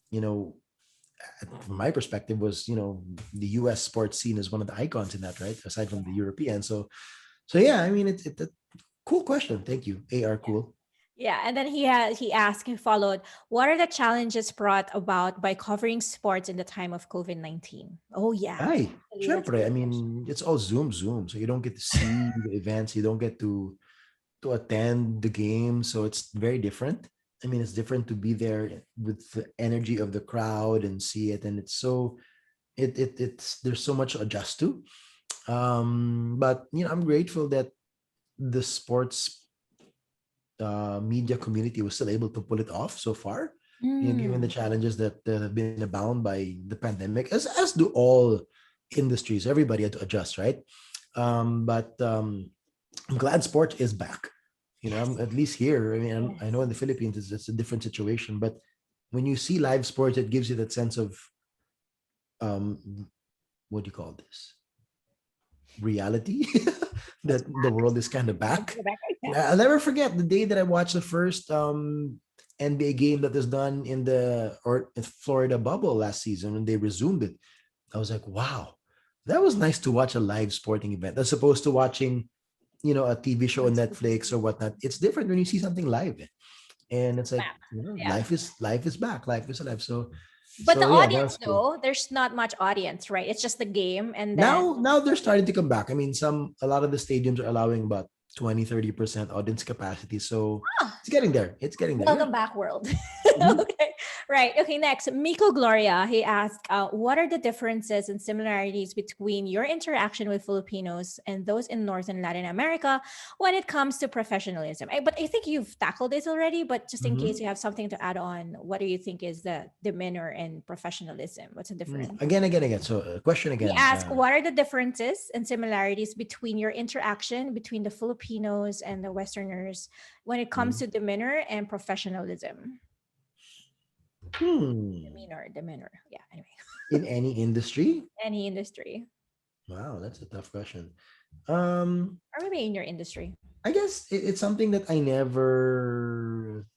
You know, from my perspective, was the U.S. sports scene is one of the icons in that, right? Aside from the European. So yeah, I mean, it's a cool question. Thank you, AR. Cool. yeah. And then he followed, what are the challenges brought about by covering sports in the time of COVID-19? Oh yeah, Ay, actually, that's a syempre, I good question. mean, it's all Zoom. So you don't get to see the events, you don't get to attend the game. So it's very different. I mean, it's different to be there with the energy of the crowd and see it. And it's so it's there's so much to adjust to. But I'm grateful that the sports media community was still able to pull it off so far. Given the Mm, challenges that have been abound by the pandemic, as do all industries, everybody had to adjust, right? But I'm glad sport is back. I'm at least here. I mean, I know in yes. the Philippines it's a different situation, but when you see live sports, it gives you that sense of um, what do you call this? Reality It's that the world is kind of it's back. back. Yeah. I'll never forget the day that I watched the first NBA game that was done in Florida bubble last season when they resumed it. I was like, wow, that was nice to watch a live sporting event as opposed to watching, a TV show on Netflix or whatnot. It's different when you see something live, and it's like, Back. Yeah. life is back, life is alive. So, But the so yeah, that audience, was cool. though, there's not much audience, right? It's just the game, and then Now they're starting to come back. I mean, a lot of the stadiums are allowing about 20-30% audience capacity. So ah, it's getting there. It's getting there. Yeah. welcome back, world. Mhm. Okay, right. Okay, next, Miko Gloria. He asked, "What are the differences and similarities between your interaction with Filipinos and those in North and Latin America when it comes to professionalism?" But I think you've tackled this already. But just in case Mhm. you have something to add on, what do you think is the demeanor and professionalism? What's the difference? Again. So, question He again. asked, what are the differences and similarities between your interaction between the Filipinos and the Westerners when it comes Mhm. to demeanor and professionalism? Hmm. Demeanor. Yeah, anyway, In any industry? any industry, Wow, that's a tough question. Um, or maybe in your industry. I guess it's something that I never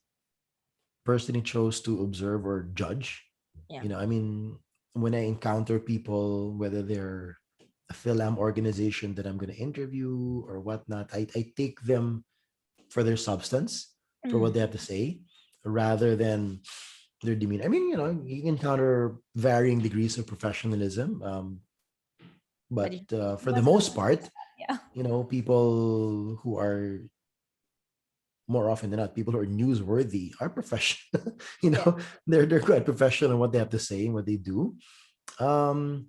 personally chose to observe or judge. Yeah. I mean, when I encounter people, whether they're a Philam organization that I'm going to interview or whatnot, I take them for their substance, for what Mm. they have to say, rather than their demeanor. I mean, you encounter varying degrees of professionalism, But but for the what's the most part, Yeah. People who are more often than not, people who are newsworthy are professional. Yeah. They're quite professional in what they have to say and what they do. Um,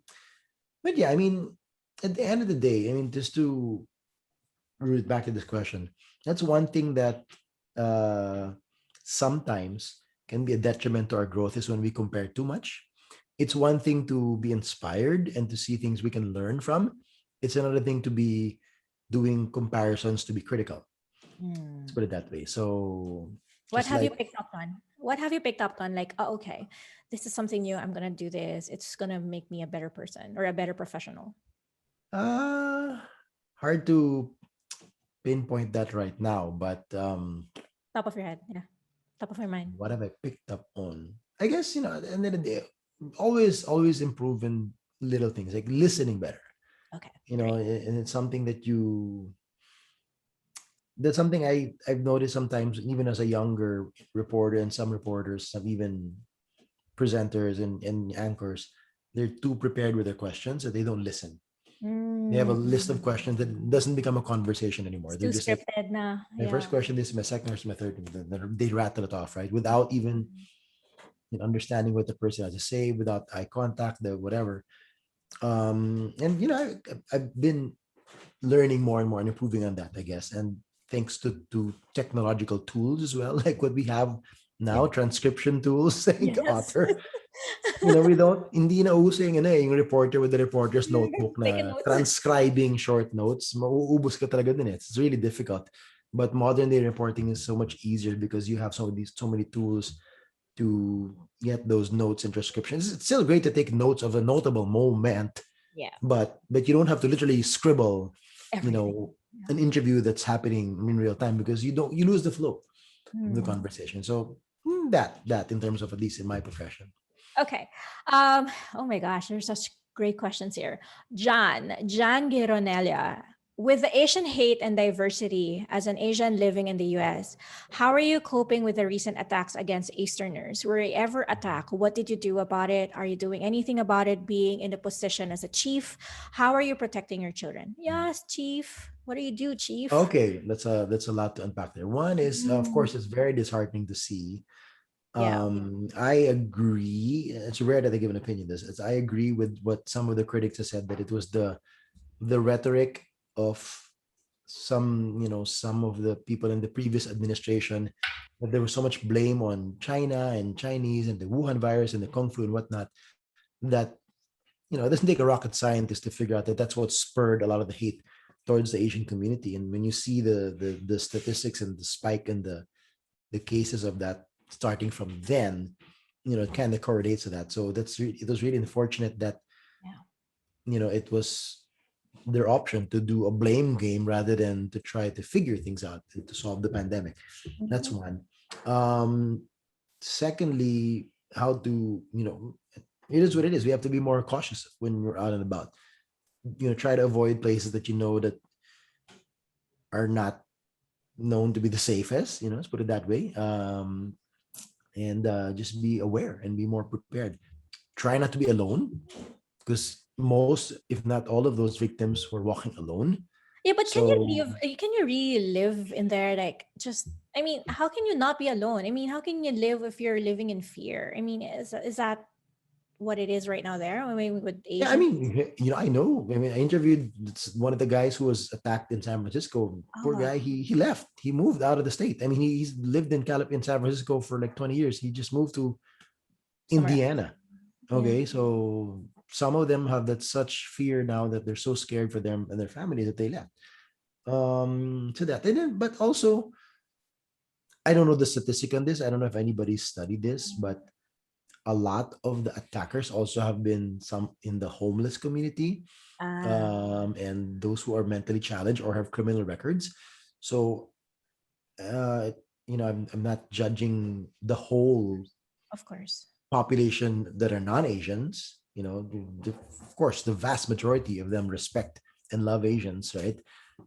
but yeah, I mean, at the end of the day, I mean, just to root back to this question, that's one thing that uh, sometimes can be a detriment to our growth is when we compare too much. It's one thing to be inspired and to see things we can learn from. It's another thing to be doing comparisons to be critical. Let's Hmm. put it that way. So What just have you like picked up on? What have you picked up on? Like, oh, okay, this is something new. I'm gonna do this. It's gonna make me a better person or a better professional. uh hard to pinpoint that right now, but Top of your head, yeah. Top of your mind. what have I picked up on? I guess, at the end of the day, always improve in little things like listening better. Okay, great. And it's something that's something I've noticed sometimes even as a younger reporter, and some reporters, some even presenters and anchors, they're too prepared with their questions that they don't listen. They have a list of Mm. questions that doesn't become a conversation It's anymore. too They're just like, scripted na. my Yeah. first question, this is my second question, my third, and then they rattle it off, right? Without even understanding what the person has to say, without eye contact, the whatever. And I've been learning more and more and improving on that, I guess. And thanks to technological tools as well, like what we have Yeah. now, transcription tools, like Yes. author. We don't, hindi na uso yung reporter with the reporter's notebook Taking na notes. transcribing short notes. Mauubos ka talaga din. It's really difficult. But modern day reporting is so much easier because you have so many tools to get those notes and transcriptions. It's still great to take notes of a notable moment, Yeah. but you don't have to literally scribble, you Everything. know, Yeah. an interview that's happening in real time because you lose the flow of the Hmm. conversation. So that in terms of, at least in my profession. Okay. Oh my gosh, there's such great questions here. John Gironella. With the Asian hate and diversity as an Asian living in the US, how are you coping with the recent attacks against Easterners? Were you ever attacked? What did you do about it? Are you doing anything about it being in the position as a chief? How are you protecting your children? Yes, chief. What do you do, chief? Okay, that's a lot to unpack there. One is, of Mm. course, it's very disheartening to see. Yeah. I agree. It's rare that I give an opinion. I agree with what some of the critics have said, that it was the rhetoric of some of the people in the previous administration, that there was so much blame on China and Chinese and the Wuhan virus and the Kung flu and whatnot, that it doesn't take a rocket scientist to figure out that that's what spurred a lot of the hate towards the Asian community. And when you see the statistics and the spike in the cases of that starting from then, it kind of correlates to that. So it was really unfortunate that Yeah. it was their option to do a blame game rather than to try to figure things out to solve the pandemic. That's Mhm. one. Um, Secondly, how to, it is what it is. We have to be more cautious when we're out and about. Try to avoid places that that are not known to be the safest. Let's put it that way. And just be aware and be more prepared. Try not to be alone, because most, if not all, of those victims were walking alone. Yeah, but can you So live? Can you really live in there? Like, just I mean, how can you not be alone? I mean, how can you live if you're living in fear? I mean, is that what it is right now there? I mean, with yeah, I Asians. mean, I know. I mean, I interviewed one of the guys who was attacked in San Francisco. Poor Oh, guy. He left. He moved out of the state. I mean, he's lived in San Francisco for like 20 years. He just moved to somewhere else. Indiana. Yeah. Okay, so some of them have that such fear now that they're so scared for them and their families that they left. To that, and then, but also, I don't know the statistic on this. I don't know if anybody studied this, but a lot of the attackers also have been some in the homeless community, Ah, and those who are mentally challenged or have criminal records. So, I'm not judging the whole of course. population that are non-Asians. Of course, the vast majority of them respect and love Asians, right?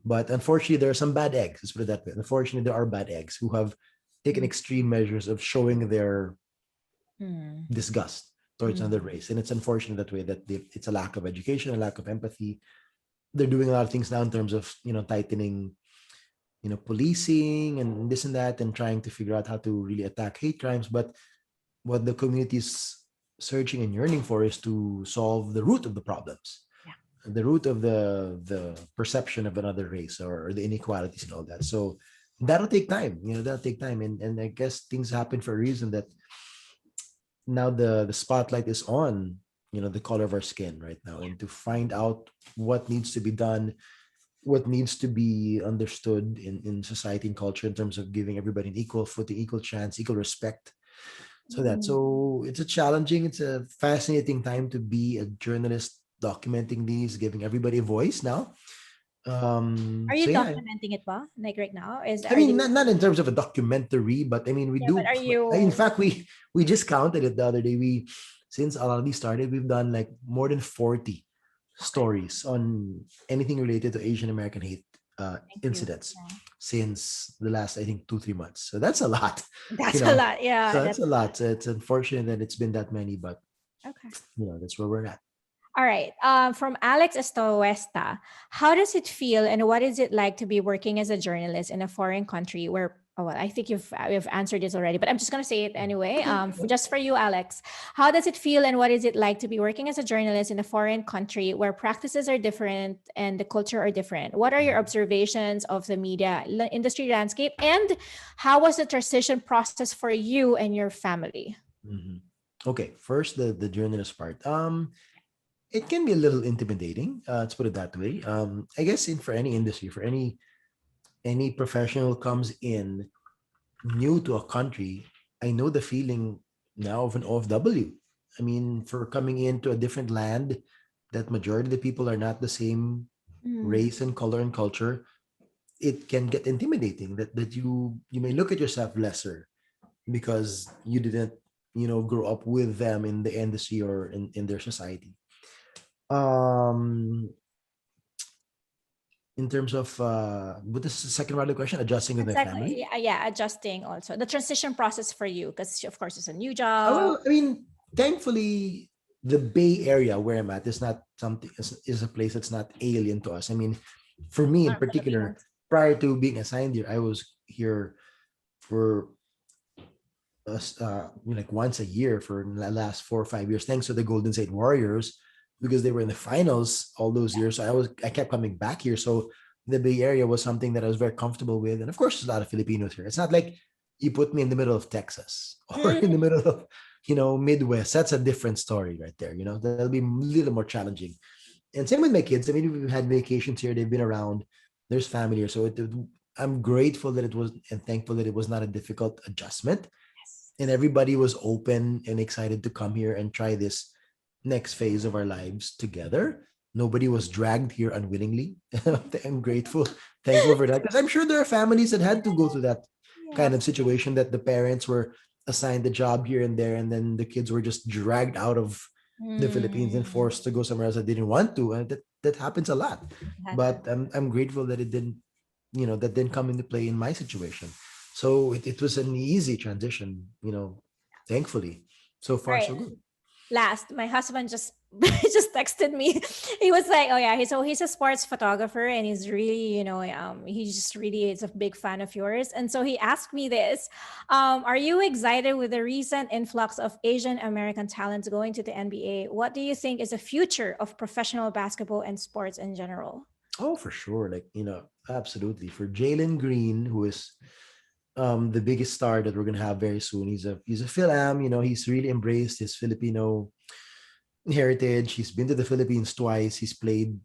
But unfortunately, there are some bad eggs. Let's put it that way. Unfortunately, there are bad eggs who have taken Mm. extreme measures of showing their Mm. disgust towards Mm. another race, and it's unfortunate that way, that it's a lack of education, a lack of empathy, they're doing a lot of things now in terms of tightening policing and this and that, and trying to figure out how to really attack hate crimes. But what the community is searching and yearning for is to solve the root of the problems, Yeah. the root of the perception of another race, or the inequalities and all that. So that'll take time. That'll take time, and I guess things happen for a reason, that now the spotlight is on the color of our skin right now, and to find out what needs to be done, what needs to be understood in society and culture, in terms of giving everybody an equal footing, equal chance, equal respect. Mm. So it's a fascinating time to be a journalist, documenting these, giving everybody a voice now. Are you So yeah, documenting it ba? Like right now? Is I are mean, you not in terms of a documentary, but I mean, we yeah, but do. are In you fact, we just counted it the other day. Since Alani started, we've done like more than 40 okay, stories on anything related to Asian American hate thank you. incidents Yeah. since the last, I think, 2 3 months. So that's a lot, you That's a know. lot. Yeah, So that's that's a a lot. lot. So it's unfortunate that it's been that many, but Okay. that's where we're at. All right. From Alex Estoesta, how does it feel and what is it like to be working as a journalist in a foreign country where, oh, well, I think you've answered this already, but I'm just going to say it anyway. Okay. Just for you, Alex, how does it feel and what is it like to be working as a journalist in a foreign country where practices are different and the culture are different? What are your observations of the media industry landscape, and how was the transition process for you and your family? Mhm. Okay. First, the journalist part. It can be a little intimidating. Let's put it that way. I guess for any industry, for any professional comes in new to a country, I know the feeling now of an OFW. I mean, for coming into a different land, that majority of the people are not the same Mm. race and color and culture, it can get intimidating. That you may look at yourself lesser because you didn't grow up with them in the industry or in their society. Um, in terms of what is the second part of the question? Adjusting with my Exactly. family. Yeah, yeah, adjusting also the transition process for you because of course it's a new Oh, job. well, I mean, thankfully, the Bay Area where I'm at is not something is a place that's not alien to us. I mean, for me in particular, Filipinos. prior to being assigned here, I was here for like once a year for the last 4 or 5 years, thanks to the Golden State Warriors, because they were in the finals all those years. So I kept coming back here. So the Bay Area was something that I was very comfortable with, and of course, there's a lot of Filipinos here. It's not like you put me in the middle of Texas or in the Mm, middle of Midwest. That's a different story right there. That'll be a little more challenging. And same with my kids. I mean, we've had vacations here. They've been around. There's family here, so I'm grateful that it was, and thankful that it was not a difficult adjustment, yes. and everybody was open and excited to come here and try this next phase of our lives together. Nobody was dragged here unwillingly. I'm grateful, thankful for that, because I'm sure there are families that had to go through that Yeah. kind of situation, that the parents were assigned a job here and there, and then the kids were just dragged out of the Philippines and Mm, forced to go somewhere else that they didn't want to. And that happens a lot. happen. But I'm grateful that it didn't, that didn't come into play in my situation. So it was an easy transition, thankfully. So All far, right. so good. Last, my husband just just texted me. He was like, "Oh yeah, he's a sports photographer, and he's really, he just really is a big fan of yours." And so he asked me this: Are you excited with the recent influx of Asian American talents going to the NBA? What do you think is the future of professional basketball and sports in general? Oh, for sure. Like, absolutely. For Jalen Green, who is the biggest star that we're gonna have very soon. He's a Phil-Am, he's really embraced his Filipino heritage. He's been to the Philippines twice. He's played,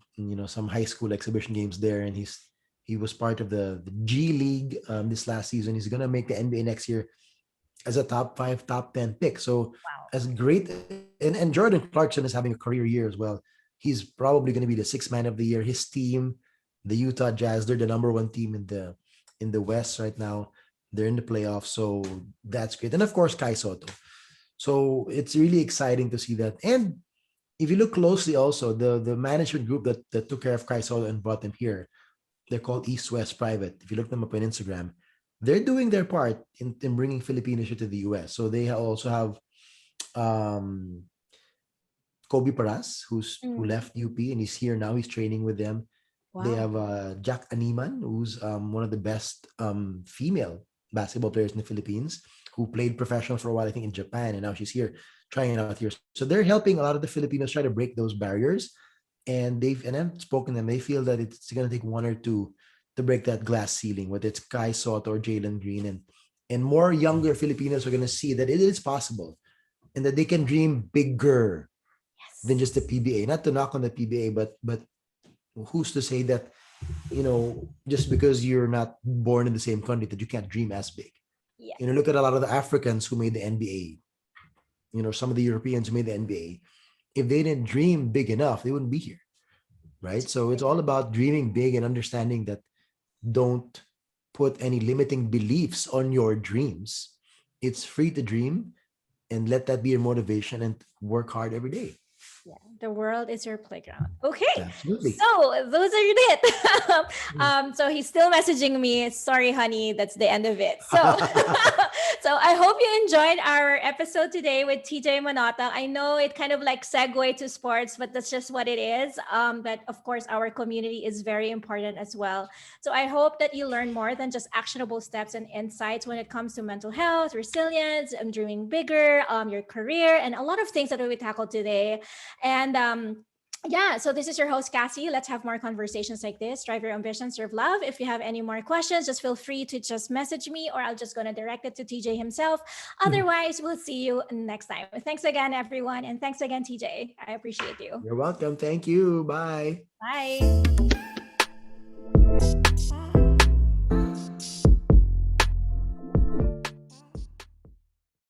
some high school exhibition games there, and he was part of the G League this last season. He's gonna make the NBA next year as a top 5, top 10 pick. So Wow. as great, and Jordan Clarkson is having a career year as well. He's probably going to be the sixth man of the year. His team, the Utah Jazz, they're the number one team in the West right now. They're in the playoffs, so that's great. And of course, Kai Soto. So it's really exciting to see that. And if you look closely, also the management group that took care of Kai Soto and brought him here, they're called East West Private. If you look them up on Instagram, they're doing their part in bringing Filipinos to the US. So they also have um, Kobe Paras, who Mm, left UP and he's here now. He's training with them. They Wow. have Jack Animan, who's one of the best female basketball players in the Philippines, who played professional for a while, I think, in Japan, and now she's here trying it out here. So they're helping a lot of the Filipinos try to break those barriers. And I've spoken to them. They feel that it's going to take one or two to break that glass ceiling, whether it's Kai Soto or Jalen Green, and more younger Filipinos are going to see that it is possible and that they can dream bigger than just the Yes. PBA. Not to knock on the PBA, but who's to say that, just because you're not born in the same country, that you can't dream as big? Yes. Look at a lot of the Africans who made the NBA. Some of the Europeans who made the NBA. If they didn't dream big enough, they wouldn't be here, right? So it's all about dreaming big and understanding that don't put any limiting beliefs on your dreams. It's free to dream, and let that be your motivation, and work hard every day. Yeah, the world is your playground. Okay, Absolutely. so those are it. So he's still messaging me. Sorry, honey, that's the end of it. So, so I hope you enjoyed our episode today with TJ Manotoc. I know it kind of like segue to sports, but that's just what it is. But of course, our community is very important as well. So I hope that you learn more than just actionable steps and insights when it comes to mental health, resilience, and dreaming bigger, your career, and a lot of things that we tackled today. And yeah, so this is your host, Cassie. Let's have more conversations like this. Drive your ambition, serve love. If you have any more questions, just feel free to just message me, or I'll just gonna direct it to TJ himself. Otherwise, we'll see you next time. Thanks again, everyone. And thanks again, TJ. I appreciate you. You're welcome. Thank you. Bye. Bye.